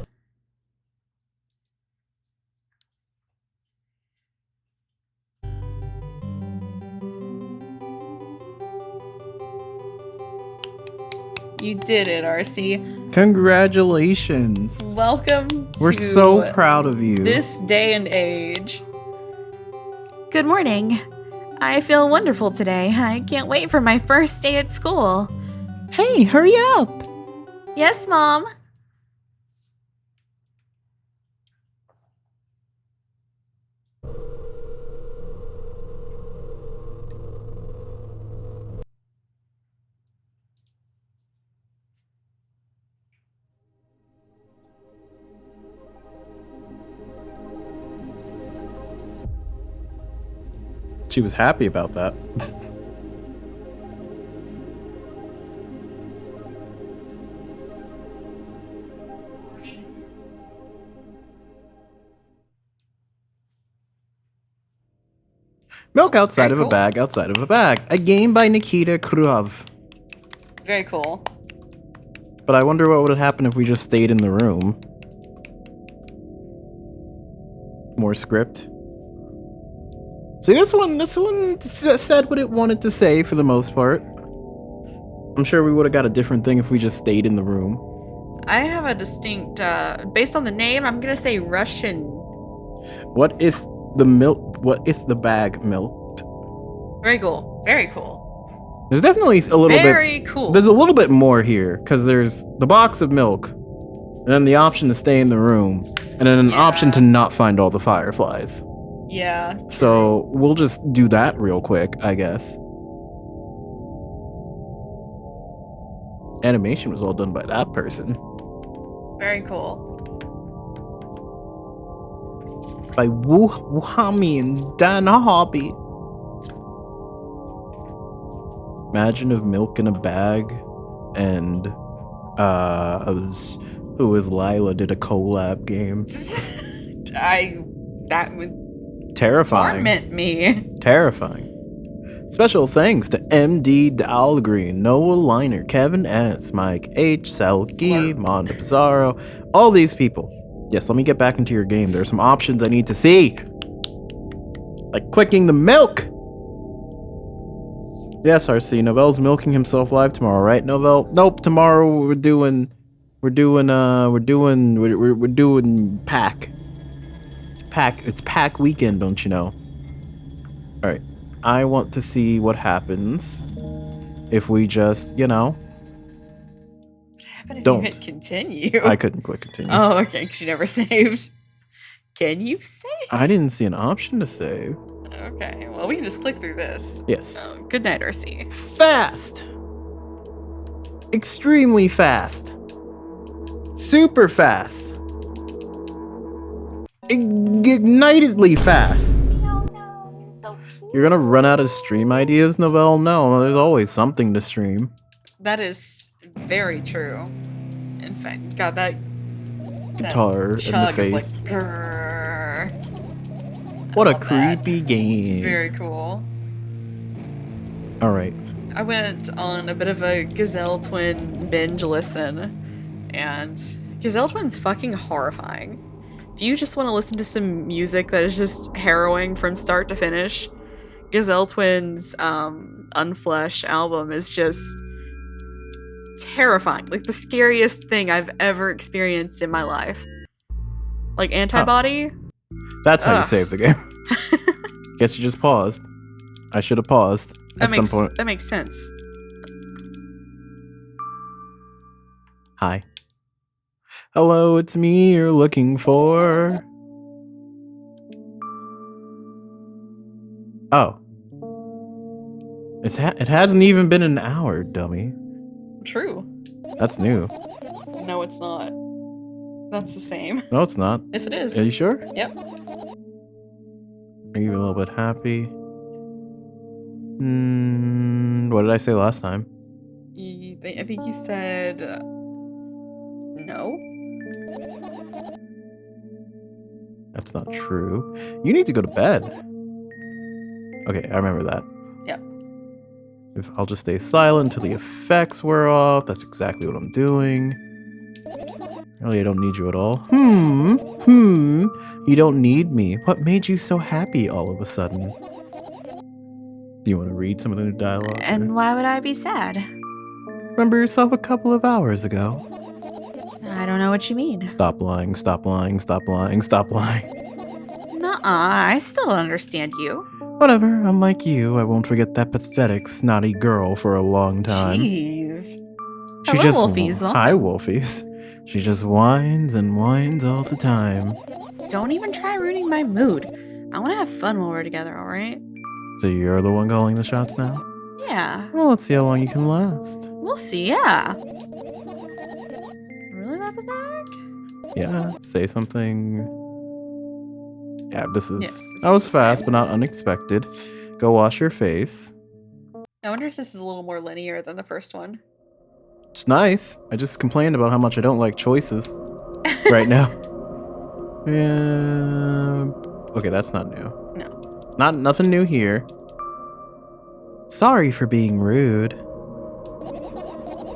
You did it, RC. Congratulations. Welcome We're to so proud of you. this day and age. Good morning. I feel wonderful today. I can't wait for my first day at school. Hey, hurry up. Yes, Mom. She was happy about that. Milk outside Very of a cool. bag, outside of a bag. A game by Nikita Krylov. Very cool. But I wonder what would have happened if we just stayed in the room. More script. See, this one said what it wanted to say for the most part. I'm sure we would have got a different thing if we just stayed in the room. I have a distinct, based on the name, I'm gonna say Russian. What if the bag milked? Very cool. Very cool. There's definitely a little Very bit. cool. There's a little bit more here because there's the box of milk, and then the option to stay in the room, and then an Yeah. option to not find all the fireflies. Yeah. So we'll just do that real quick, I guess. Animation was all done by that person. Very cool. By Wuhami and Dan Hobby. Imagine if Milk in a Bag and who is Lila did a collab game. That would Terrifying. torment me. Terrifying. Special thanks to MD Dahlgreen, Noah Liner, Kevin S, Mike H, Selkie, Mondo Pizarro, all these people. Yes, let me get back into your game. There are some options I need to see. Like clicking the milk. Yes, RC, Novel's milking himself live tomorrow, right, Novel? Nope, tomorrow we're doing pack. It's pack weekend, don't you know? All right. I want to see what happens if we just, What happened if Don't. you hit continue? I couldn't click continue. Oh, okay, because you never saved. Can you save? I didn't see an option to save. Okay, well, we can just click through this. Yes. Oh, good night, RC. Fast. Extremely fast. Super fast. Ignitedly fast. You're gonna run out of stream ideas, Novell? No, there's always something to stream. That is very true. In fact, God, that Guitar in the chug is face. like, grrr. What I a love that. creepy It's game. very cool. All right. I went on a bit of a Gazelle Twin binge listen, and Gazelle Twin's fucking horrifying. If you just want to listen to some music that is just harrowing from start to finish, Gazelle Twin's Unflesh album is just terrifying. Like the scariest thing I've ever experienced in my life. Like Antibody. That's how you Ugh. save the game. Guess you just paused. I should have paused That at some point. That makes sense. Hi. Hello, it's me you're looking for. Oh. It hasn't even been an hour, dummy. True. That's new. No, it's not. That's the same. No, it's not. Yes, it is. Are you sure? Yep. Are you a little bit happy? What did I say last time? I think you said no. That's not true. You need to go to bed. Okay, I remember that. Yep. If I'll just stay silent until the effects wear off. That's exactly what I'm doing. Really, I don't need you at all. You don't need me. What made you so happy all of a sudden? Do you want to read some of the new dialogue? And why would I be sad? Remember yourself a couple of hours ago. I don't know what you mean. Stop lying, stop lying, stop lying, stop lying. Nuh-uh, I still don't understand you. Whatever, unlike you, I won't forget that pathetic, snotty girl for a long time. Jeez. She Hello, just Wolfies, Hi, welcome. Wolfies. She just whines and whines all the time. Don't even try ruining my mood. I want to have fun while we're together, alright? So you're the one calling the shots now? Yeah, Well, let's see how long you can last. we'll see, yeah. Really that pathetic? Yeah, say something. Yeah, this is. Yes, that was this is the fast, same. but not unexpected. Go wash your face. I wonder if this is a little more linear than the first one. It's nice. I just complained about how much I don't like choices right now. Yeah. Okay, that's not new. No. Nothing new here. Sorry for being rude.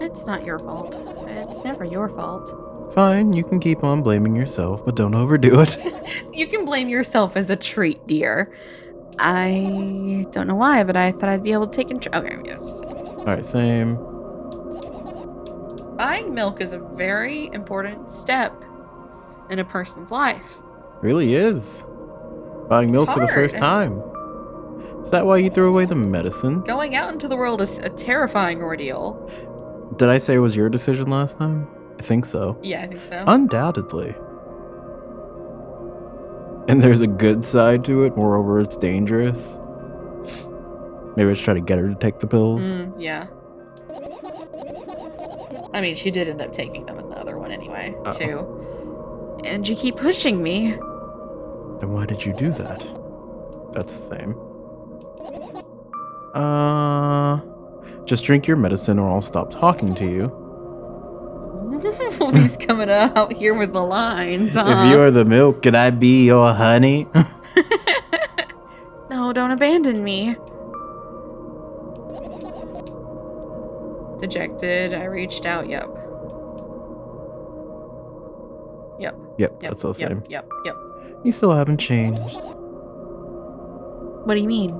It's not your fault. It's never your fault. Fine, you can keep on blaming yourself, but don't overdo it. You can blame yourself as a treat, dear. I don't know why, but I thought I'd be able to take control. Okay, yes. Alright, same. Buying milk is a very important step in a person's life. Really is. Buying It's milk for the first hard. time. Is that why you threw away the medicine? Going out into the world is a terrifying ordeal. Did I say it was your decision last time? I think so. Yeah, I think so. Undoubtedly. And there's a good side to it. Moreover, it's dangerous. Maybe I should try to get her to take the pills. Yeah. I mean, she did end up taking them in the other one anyway, too. And you keep pushing me. Then why did you do that? That's the same. Just drink your medicine or I'll stop talking to you. He's coming out here with the lines, huh? If you are the milk, can I be your honey? No, don't abandon me. Dejected, I reached out, yep. Yep, that's all the same. Yep. You still haven't changed. What do you mean?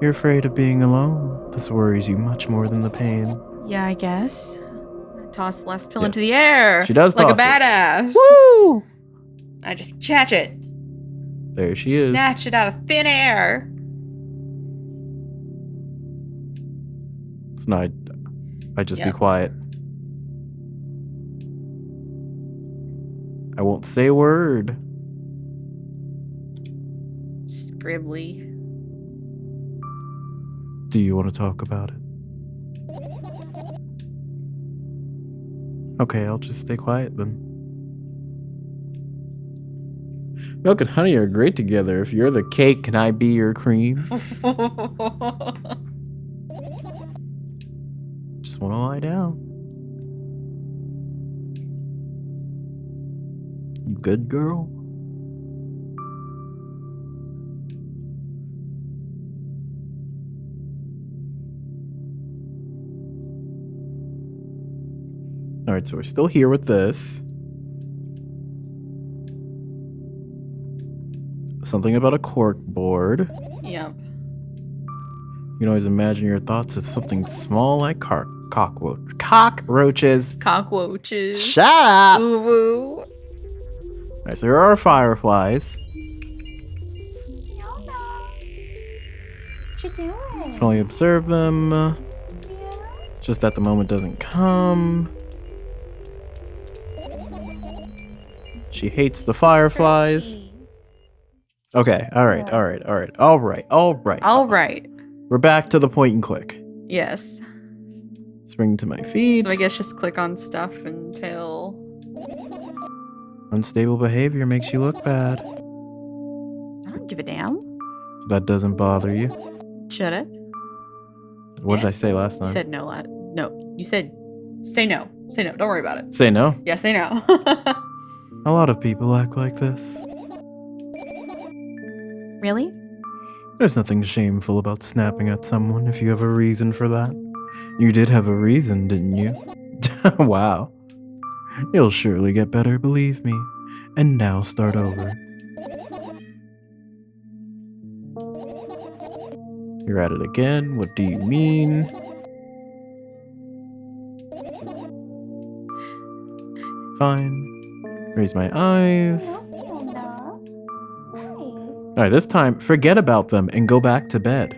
You're afraid of being alone. This worries you much more than the pain. Yeah, I guess. Toss the last pill Yes. into the air. She does like a toss it. badass. Woo! I just catch it. There she is. Snatch it out of thin air. It's not. I just be Yep. quiet. I won't say a word. Scribbly. Do you want to talk about it? Okay, I'll just stay quiet then. Milk and honey are great together. If you're the cake, can I be your cream? Just want to lie down. You good, girl? All right, so we're still here with this. Something about a cork board. Yep. You can always imagine your thoughts as something small like cockroaches. Cockroaches. Shut up! Ooh woo. Alright, so there are fireflies. What you doing? You can only observe them. Just that the moment doesn't come. She hates the fireflies. Okay, alright. All right. We're back to the point and click. Yes. Spring to my feet. So I guess just click on stuff until. Unstable behavior makes you look bad. I don't give a damn. So that doesn't bother you. Should it? What did I Yes. say last You time? said no. No. You said say no. Say no. Don't worry about it. Say no. Yeah, say no. A lot of people act like this. Really? There's nothing shameful about snapping at someone if you have a reason for that. You did have a reason, didn't you? Wow. You'll surely get better, believe me. And now start over. You're at it again. What do you mean? Fine. Raise my eyes. Alright, this time, forget about them and go back to bed.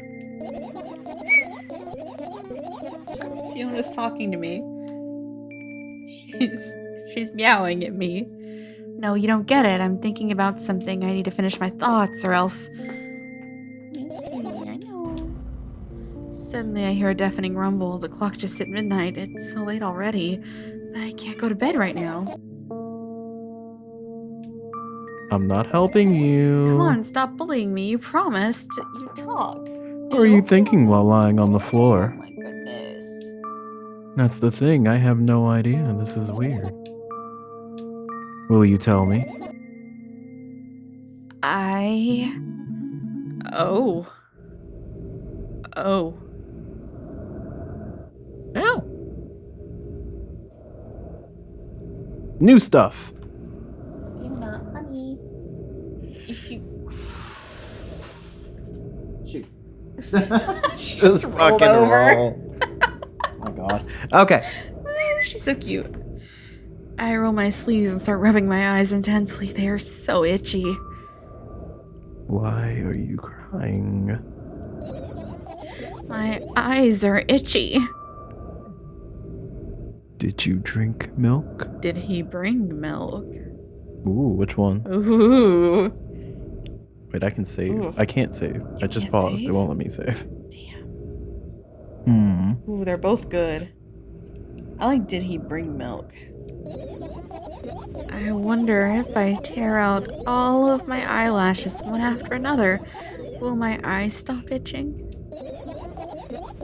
Fiona's talking to me. She's meowing at me. No, you don't get it. I'm thinking about something. I need to finish my thoughts, or else. I know. Suddenly, I hear a deafening rumble. The clock just hit midnight. It's so late already. I can't go to bed right now. I'm not helping you. Come on, stop bullying me. You promised. You talk. What are you thinking while lying on the Oh floor? my goodness. That's the thing, I have no idea. This is weird. Will you tell me? Oh. Ow! New stuff. You're not honey. If you Just rolled over. Oh my god. Okay. She's so cute. I roll my sleeves and start rubbing my eyes intensely. They are so itchy. Why are you crying? My eyes are itchy. Did you drink milk? Did he bring milk? Ooh, which one? Ooh. Wait, I can save. Ooh. I can't save. I just can't paused. It save? won't let me save. Damn. Ooh, they're both good. I like Did He Bring Milk? I wonder if I tear out all of my eyelashes one after another, will my eyes stop itching?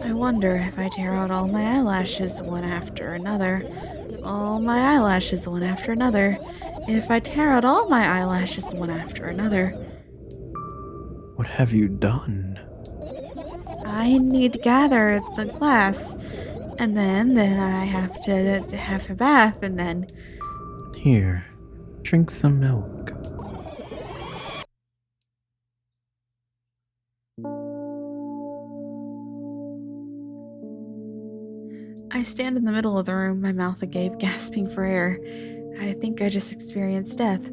I wonder if I tear out all my eyelashes one after another, all my eyelashes one after another, if I tear out all my eyelashes one after another. What have you done? I need to gather the glass, and then I have to have a bath, and then Here, drink some milk. I stand in the middle of the room, my mouth agape, gasping for air. I think I just experienced death.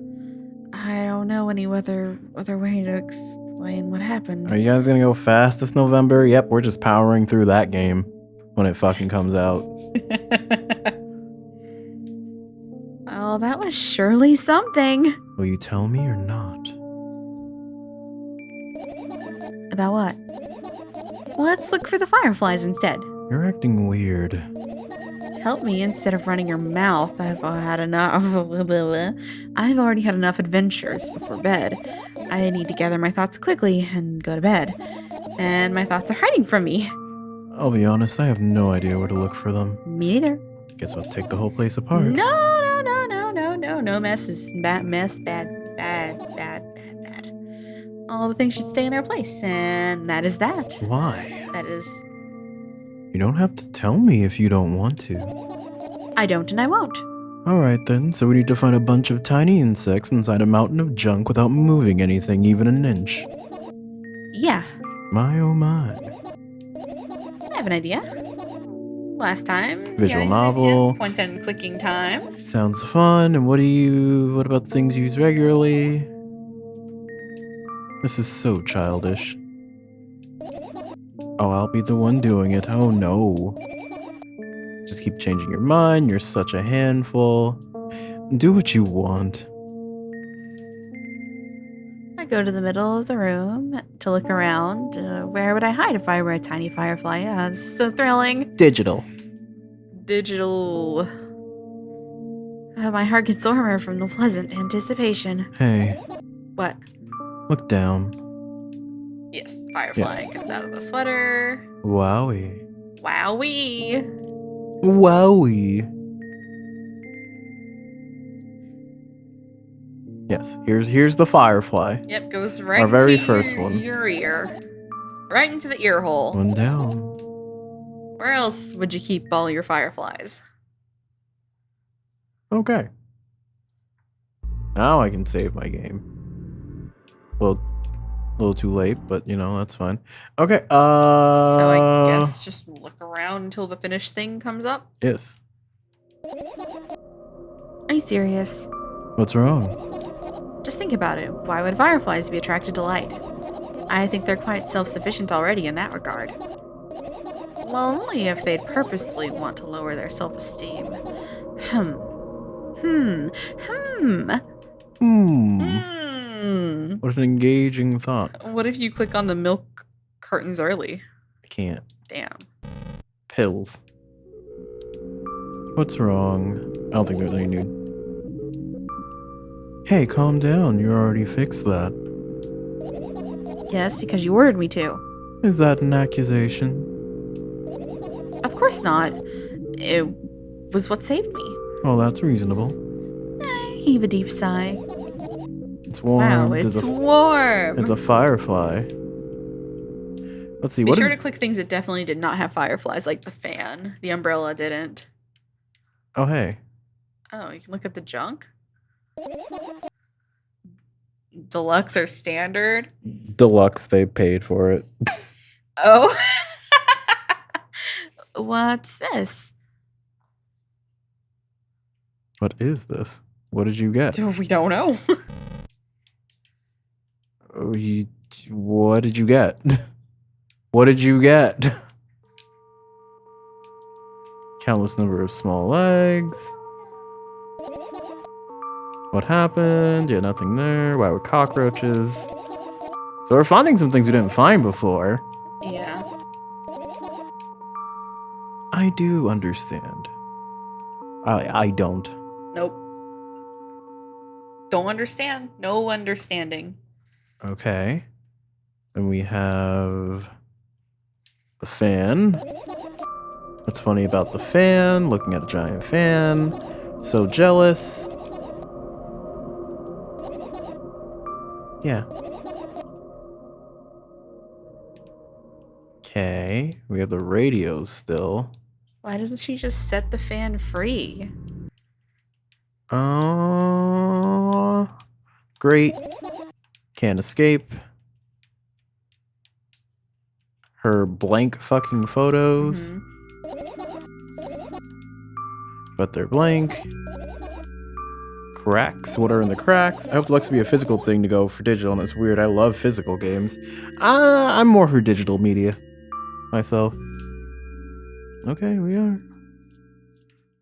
I don't know any other way to explain what happened. Are you guys gonna go fast this November? Yep, we're just powering through that game when it fucking comes out. Well, that was surely something. Will you tell me or not? About what? Let's look for the fireflies instead. You're acting weird. Help me instead of running your mouth. I've had enough. I've already had enough adventures before bed. I need to gather my thoughts quickly and go to bed. And my thoughts are hiding from me. I'll be honest, I have no idea where to look for them. Me neither. Guess I'll take the whole place apart. No mess is bad. All the things should stay in their place, and that is that. Why? That is, You don't have to tell me if you don't want to. I don't and I won't. Alright then, so we need to find a bunch of tiny insects inside a mountain of junk without moving anything even an inch. Yeah, My oh my. I have an idea. Last time, Visual yes, novel. yes, point and clicking time. Sounds fun, and what about things you use regularly? This is so childish. Oh, I'll be the one doing it. Oh no. Just keep changing your mind. You're such a handful. Do what you want. I go to the middle of the room to look around. Where would I hide if I were a tiny firefly? This is so thrilling. Digital. Digital. My heart gets warmer from the pleasant anticipation. Hey, What? look down. Yes, firefly Yes. comes out of the sweater. Wowie. Wowee. Wowie. Yes, here's the firefly. Yep, goes right Our very into first one. your ear. Right into the ear hole. One down. Where else would you keep all your fireflies? Okay. Now I can save my game. Well, a little too late, but you know, that's fine. Okay, So I guess just look around until the finished thing comes up. Yes. Are you serious? What's wrong? Just think about it. Why would fireflies be attracted to light? I think they're quite self-sufficient already in that regard. Well, only if they'd purposely want to lower their self-esteem. Hmm. What an engaging thought. What if you click on the milk curtains early? I can't. Damn. Pills. What's wrong? I don't think there's any new. Hey, calm down. You already fixed that. Yes, because you ordered me to. Is that an accusation? Of course not. It was what saved me. Well, that's reasonable. I heave a deep sigh. It's warm. Wow, There's it's a, warm. it's a firefly. Let's see. Be What sure did- to click things that definitely did not have fireflies, like the fan. The umbrella didn't. Oh, hey. Oh, you can look at the junk? Deluxe or standard? Deluxe, they paid for it. Oh. What's this? What is this? What did you get? We don't know. What did you get? What did you get? Countless number of small legs. What happened? Yeah, nothing there. Why were cockroaches? So we're finding some things we didn't find before. Yeah. I do understand. I don't. Nope. Don't understand. No understanding. Okay. Then we have the fan. What's funny about the fan? Looking at a giant fan. So jealous. Yeah. Okay. We have the radio still. Why doesn't she just set the fan free? Great. Can't escape. Her blank fucking photos. Mhm. But they're blank. Cracks. What are in the cracks? I hope Deluxe will be a physical thing to go for digital, and it's weird. I love physical games. I'm more for digital media myself. Okay, we are.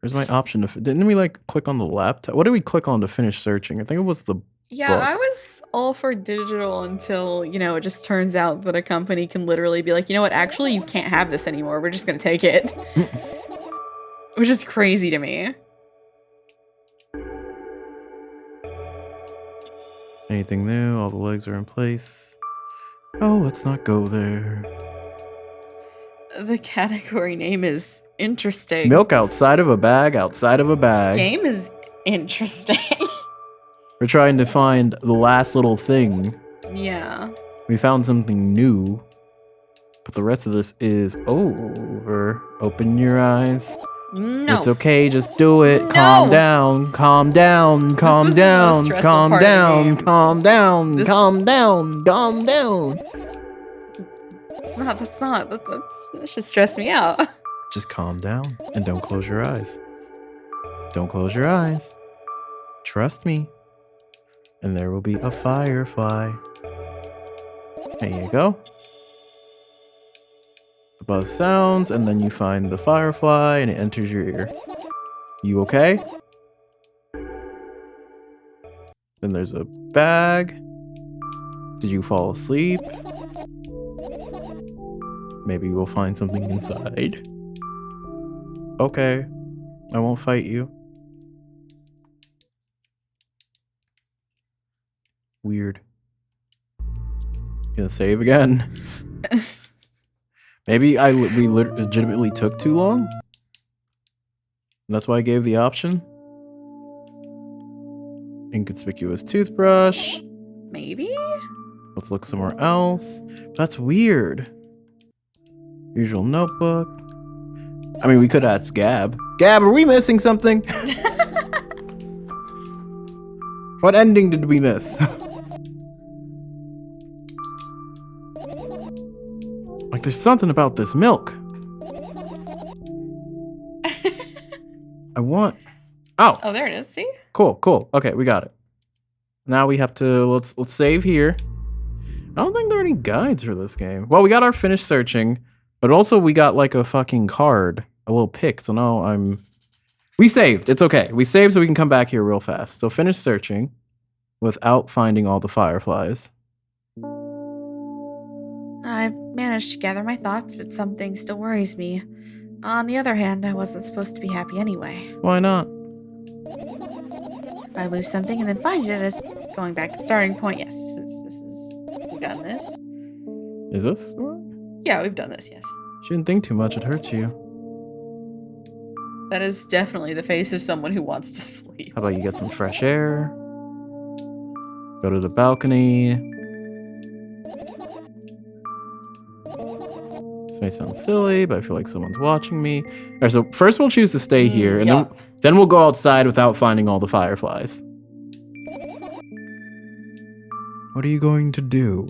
There's my option to. Didn't we like click on the laptop? What did we click on to finish searching? I think it was the. Yeah, book. I was all for digital until, it just turns out that a company can literally be like, you know what, actually, you can't have this anymore. We're just going to take it. Which is crazy to me. Anything new? All the legs are in place. Oh, let's not go there. The category name is interesting. Milk outside of a bag, outside of a This bag. game is interesting. We're trying to find the last little thing. Yeah. We found something new. But the rest of this is over. Open your eyes. No. It's okay, just do it. No. Calm down, calm down, calm was the most down, stressful calm part of the down, game. calm down, This- calm down, calm down. That's not. That should stress me out. Just calm down and don't close your eyes. Don't close your eyes. Trust me. And there will be a firefly. There you go. The buzz sounds, and then you find the firefly, and it enters your ear. You okay? Then there's a bag. Did you fall asleep? Maybe we'll find something inside. Okay. I won't fight you. Weird. Gonna save again. Maybe we legitimately took too long? That's why I gave the option. Inconspicuous toothbrush. Maybe? Let's look somewhere else. That's weird. Usual notebook. I mean, we could ask Gab. Gab, are we missing something? What ending did we miss? Like, there's something about this milk. I want. Oh, Oh, there it is. See? cool. Okay, we got it. Now we have to let's save here. I don't think there are any guides for this game. Well, we got our finished searching, but also we got like a fucking card, a little pic. So now we saved. It's okay. We saved so we can come back here real fast. So finish searching without finding all the fireflies. I've managed to gather my thoughts, but something still worries me. On the other hand, I wasn't supposed to be happy anyway. Why not? If I lose something and then find it, it's going back to the starting point. Yes, this is we've done this. Is this? Yeah, we've done this, yes. Shouldn't think too much. It hurts you. That is definitely the face of someone who wants to sleep. How about you get some fresh air? Go to the balcony. This may sound silly, but I feel like someone's watching me. All right, so first we'll choose to stay here, and yup. then we'll go outside without finding all the fireflies. What are you going to do?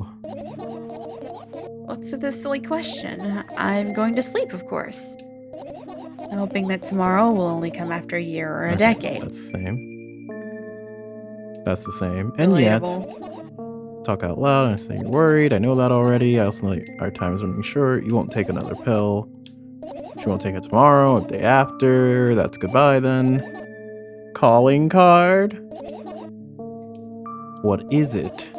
What's with this silly question? I'm going to sleep, of course. Hoping that tomorrow will only come after a year or a Okay, decade. That's the same. That's the same. And yet, Relatable. talk out loud and say you're worried. I know that already. I also know our time is running short. You won't take another pill. She won't take it tomorrow, a day after. That's goodbye then. Calling card. What is it?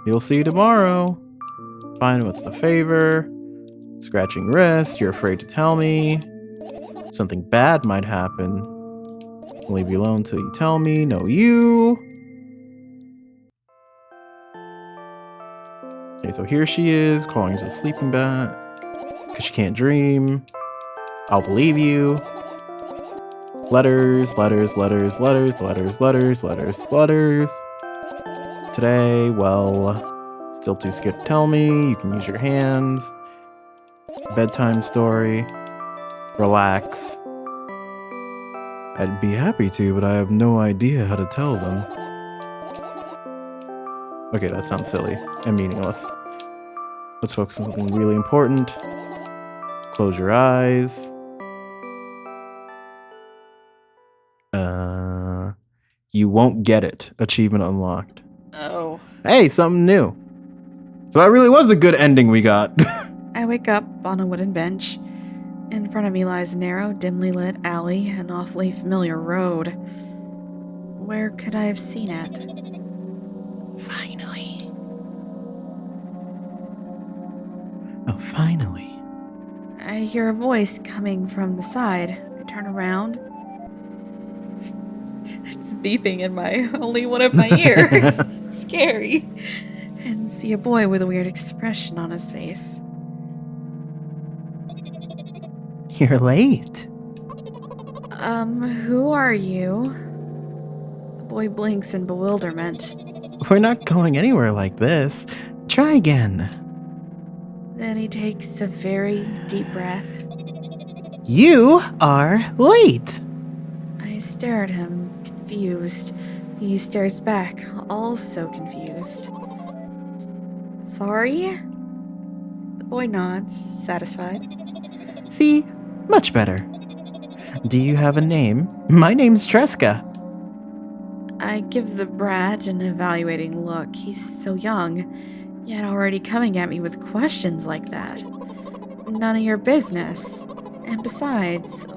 You'll see tomorrow. Fine, what's the favor? Scratching wrist, you're afraid to tell me. Something bad might happen. I'll leave you alone till you tell me. No, you. Okay, so here she is, calling to a sleeping bag. Because she can't dream. I'll believe you. Letters, letters, letters, letters, letters, letters, letters, letters. Today, well, still too scared to tell me. You can use your hands. Bedtime story. Relax. I'd be happy to, but I have no idea how to tell them. Okay, that sounds silly and meaningless. Let's focus on something really important. Close your eyes. You won't get it. Achievement unlocked. Oh. Hey, something new. So that really was the good ending we got. I wake up on a wooden bench. In front of me lies a narrow, dimly lit alley, an awfully familiar road. Where could I have seen it? Finally. Oh, finally. I hear a voice coming from the side. I turn around. It's beeping in my only one of my ears. Scary. And see a boy with a weird expression on his face. You're late. Who are you? The boy blinks in bewilderment. We're not going anywhere like this. Try again. Then he takes a very deep breath. You are late. I stare at him, confused. He stares back, also confused. Sorry? The boy nods, satisfied. See? Much better. Do you have a name? My name's Tresca. I give the brat an evaluating look. He's so young, yet already coming at me with questions like that. None of your business. And besides,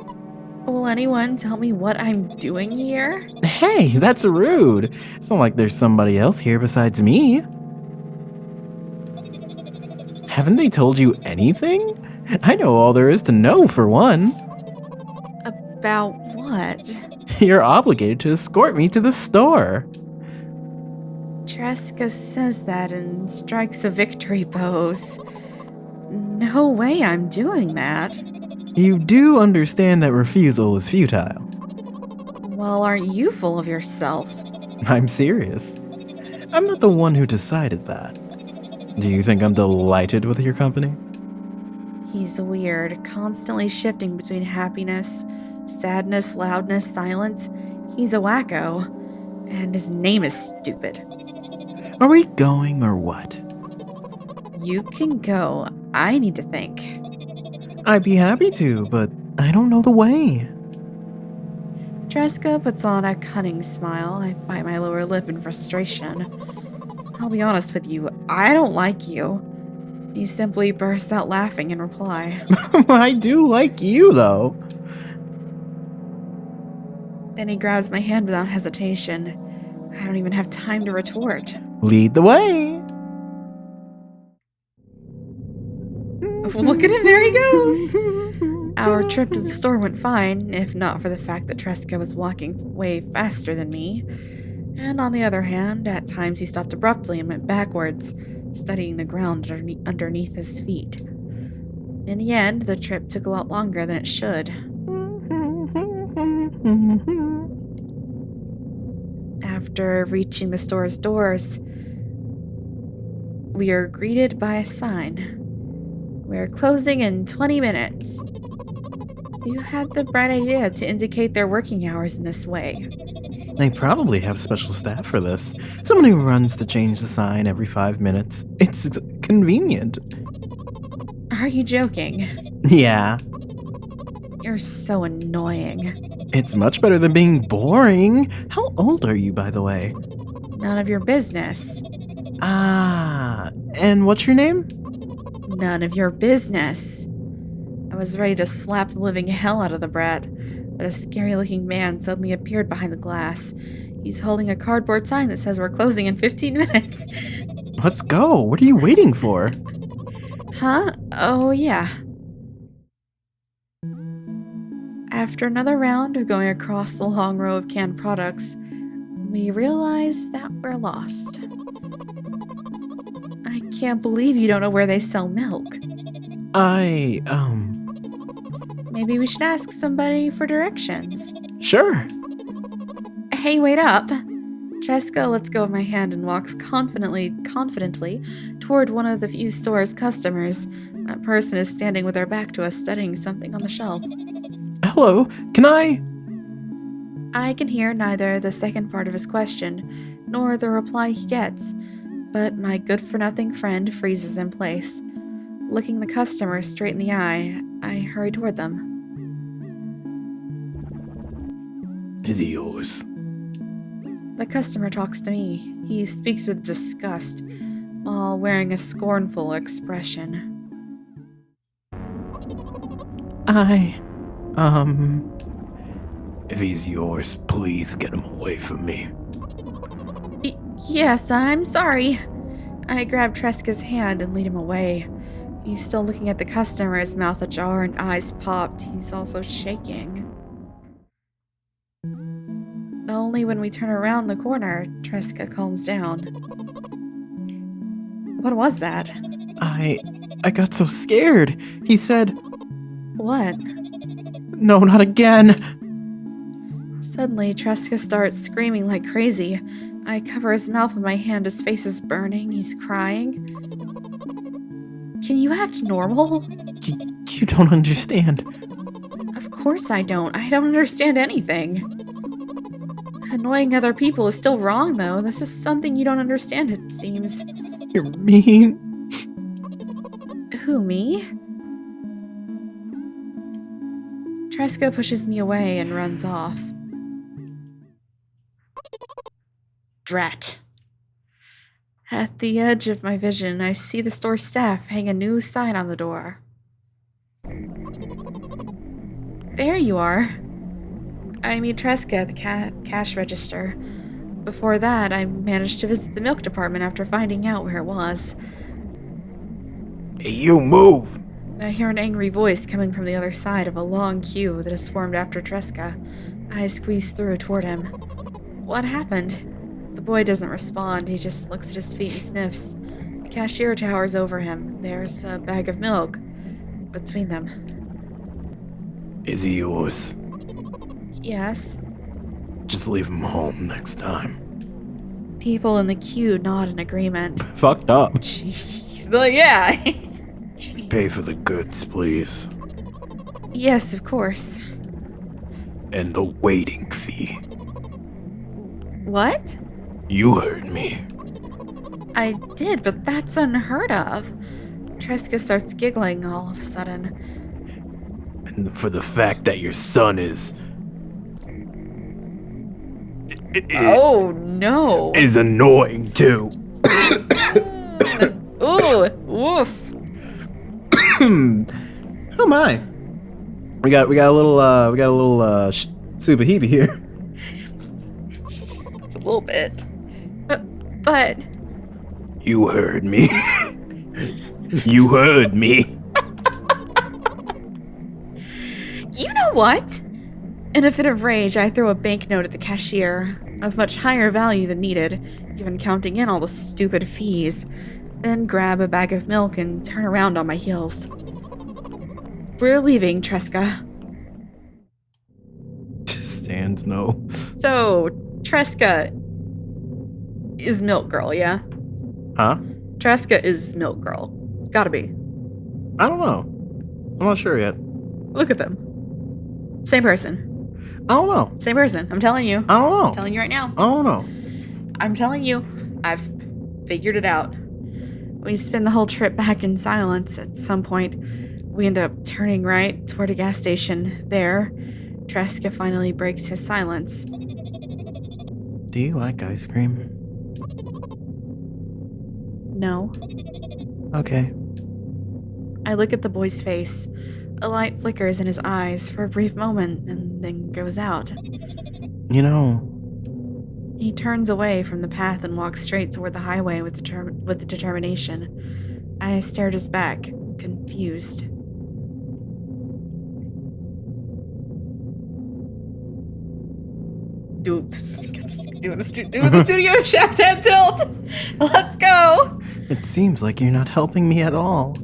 will anyone tell me what I'm doing here? Hey, that's rude. It's not like there's somebody else here besides me. Haven't they told you anything? I know all there is to know, for one. About what? You're obligated to escort me to the store. Tresca says that and strikes a victory pose. No way I'm doing that. You do understand that refusal is futile. Well, aren't you full of yourself? I'm serious. I'm not the one who decided that. Do you think I'm delighted with your company? He's weird, constantly shifting between happiness, sadness, loudness, silence. He's a wacko. And his name is stupid. Are we going or what? You can go. I need to think. I'd be happy to, but I don't know the way. Tresca puts on a cunning smile. I bite my lower lip in frustration. I'll be honest with you, I don't like you. He simply bursts out laughing in reply. I do like you, though. Then he grabs my hand without hesitation. I don't even have time to retort. Lead the way. Look at him, there he goes! Our trip to the store went fine, if not for the fact that Tresca was walking way faster than me. And on the other hand, at times he stopped abruptly and went backwards, studying the ground underneath his feet. In the end, the trip took a lot longer than it should. After reaching the store's doors, we are greeted by a sign. We're closing in 20 minutes. You had the bright idea to indicate their working hours in this way. They probably have special staff for this. Someone who runs to change the sign every 5 minutes. It's convenient. Are you joking? Yeah, You're so annoying. it's much better than being boring. How old are you, by the way? None of your business. Ah, and what's your name? None of your business. I was ready to slap the living hell out of the brat, but a scary-looking man suddenly appeared behind the glass. He's holding a cardboard sign that says we're closing in 15 minutes. Let's go. What are you waiting for? Huh? Oh, yeah. After another round of going across the long row of canned products, we realize that we're lost. I can't believe you don't know where they sell milk. Maybe Maybe we should ask somebody for directions. Sure. Hey, wait up! Tresca lets go of my hand and walks confidently toward one of the few store's customers. That person is standing with their back to us, studying something on the shelf. Hello, can I? I can hear neither the second part of his question nor the reply he gets, but my good-for-nothing friend freezes in place. Looking the customer straight in the eye, I hurry toward them. Is it yours? The customer talks to me. He speaks with disgust, while wearing a scornful expression. If he's yours, please get him away from me. Yes, I'm sorry. I grab Tresca's hand and lead him away. He's still looking at the customer, his mouth ajar and eyes popped. He's also shaking. Only when we turn around the corner, Tresca calms down. What was that? I got so scared. He said, What? no, not again. Suddenly, Tresca starts screaming like crazy. I cover his mouth with my hand. His face is burning. He's crying. Can you act normal? You don't understand. Of course I don't. I don't understand anything. Annoying other people is still wrong, though. This is something you don't understand, it seems. You're mean. Who, me? Tresca pushes me away and runs off. Drat. At the edge of my vision, I see the store staff hang a new sign on the door. There you are. I meet Tresca at the cash register. Before that, I managed to visit the milk department after finding out where it was. Hey, you move. I hear an angry voice coming from the other side of a long queue that has formed after Tresca. I squeeze through toward him. What happened? The boy doesn't respond. He just looks at his feet and sniffs. The cashier towers over him. There's a bag of milk between them. Is he yours? Yes. Just leave him home next time. People in the queue nod in agreement. Fucked up. Jeez. Yeah. Jeez. Pay for the goods, please. Yes, of course. And the waiting fee. What? You heard me. I did, but that's unheard of. Tresca starts giggling all of a sudden. And for the fact that your son is... Oh, no. is annoying, too. Ooh, woof. Oh my. We got a little super heebie here. Just a little bit. But You heard me. You heard me. you know what? In a fit of rage, I throw a banknote at the cashier, of much higher value than needed, even counting in all the stupid fees, then grab a bag of milk and turn around on my heels. We're leaving, Tresca. Sans no. So, Tresca is Milk Girl, yeah? Huh? Tresca is Milk Girl. Gotta be. I don't know. I'm not sure yet. Look at them. Same person. I don't know. Same person. I'm telling you. I don't know. I'm telling you right now. I don't know. I'm telling you. I've figured it out. We spend the whole trip back in silence. At some point, we end up turning right toward a gas station. There, Tresca finally breaks his silence. Do you like ice cream? No. Okay. I look at the boy's face. A light flickers in his eyes for a brief moment and then goes out. You know, He turns away from the path and walks straight toward the highway with determination. I stared his back, confused. Doing the studio chef head tilt. Let's go. It seems like you're not helping me at all.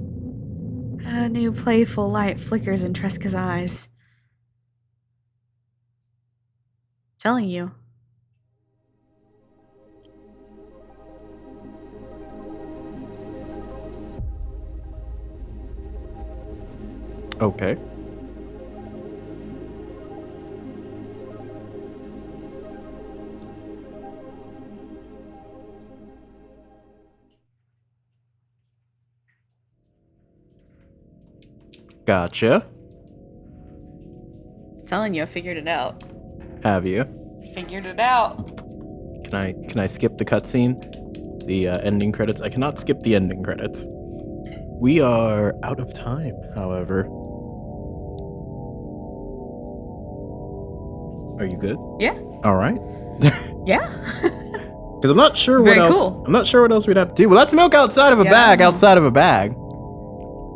A new playful light flickers in Tresca's eyes. Telling you. Okay. Gotcha. Telling you, I figured it out. Have you? Figured it out. Can I skip the cutscene? The ending credits? I cannot skip the ending credits. We are out of time, however. Are you good? Yeah. All right. Yeah. Because I'm not sure what Very else. cool. I'm not sure what else we'd have to do. Well, that's milk outside of a Yeah. bag. Outside of a bag.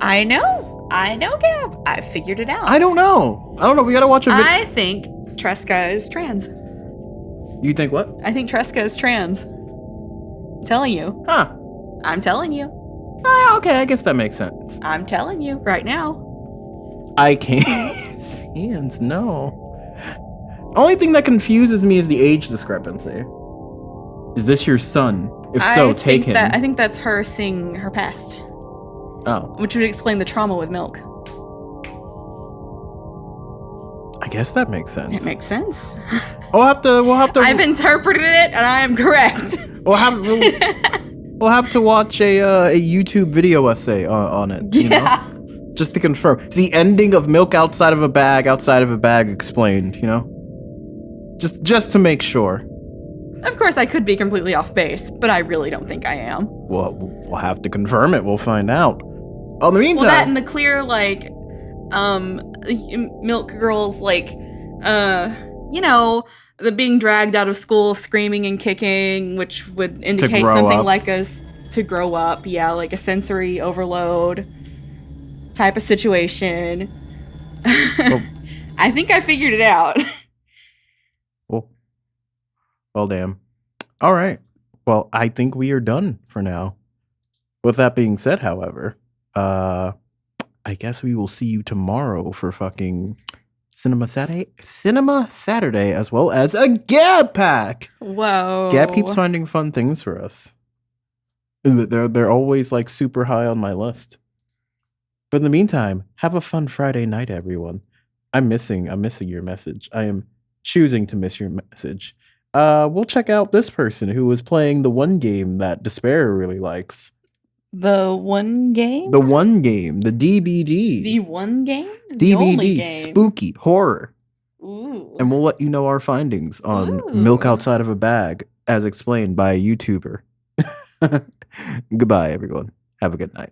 I know, Gab. I figured it out. I don't know. We gotta watch a video. I think Tresca is trans. You think what? I think Tresca is trans. I'm telling you. Huh. I'm telling you. Okay, I guess that makes sense. I'm telling you right now. I can't. Sans, no. Only thing that confuses me is the age discrepancy. Is this your son? If so, take him. I think that's her seeing her past, Oh, which would explain the trauma with milk. I guess that makes sense. It makes sense. We'll have to. I've interpreted it, and I am correct. We'll have to watch a YouTube video essay on it. You know? Just to confirm the ending of milk outside of a bag explained. You know, just to make sure. Of course, I could be completely off base, but I really don't think I am. Well, we'll have to confirm it. We'll find out. In the meantime, Well, that and the clear, like, milk girls, like, the being dragged out of school, screaming and kicking, which would indicate grow something up. like to grow up. Yeah, like a sensory overload type of situation. I think I figured it out. Well, damn. All right. Well, I think we are done for now. With that being said, however, I guess we will see you tomorrow for fucking Cinema Saturday, as well as a Gab pack. Whoa. Gab keeps finding fun things for us. They're always like super high on my list. But in the meantime, have a fun Friday night, everyone. I'm missing your message. I am choosing to miss your message. We'll check out this person who was playing the one game that Despair really likes. The one game? The one game, the DBD. The one game? The only DBD, game. spooky, horror. Ooh. And we'll let you know our findings on Ooh. Milk Outside of a Bag, as explained by a YouTuber. Goodbye, everyone. Have a good night.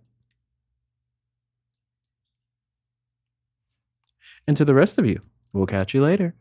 And to the rest of you, we'll catch you later.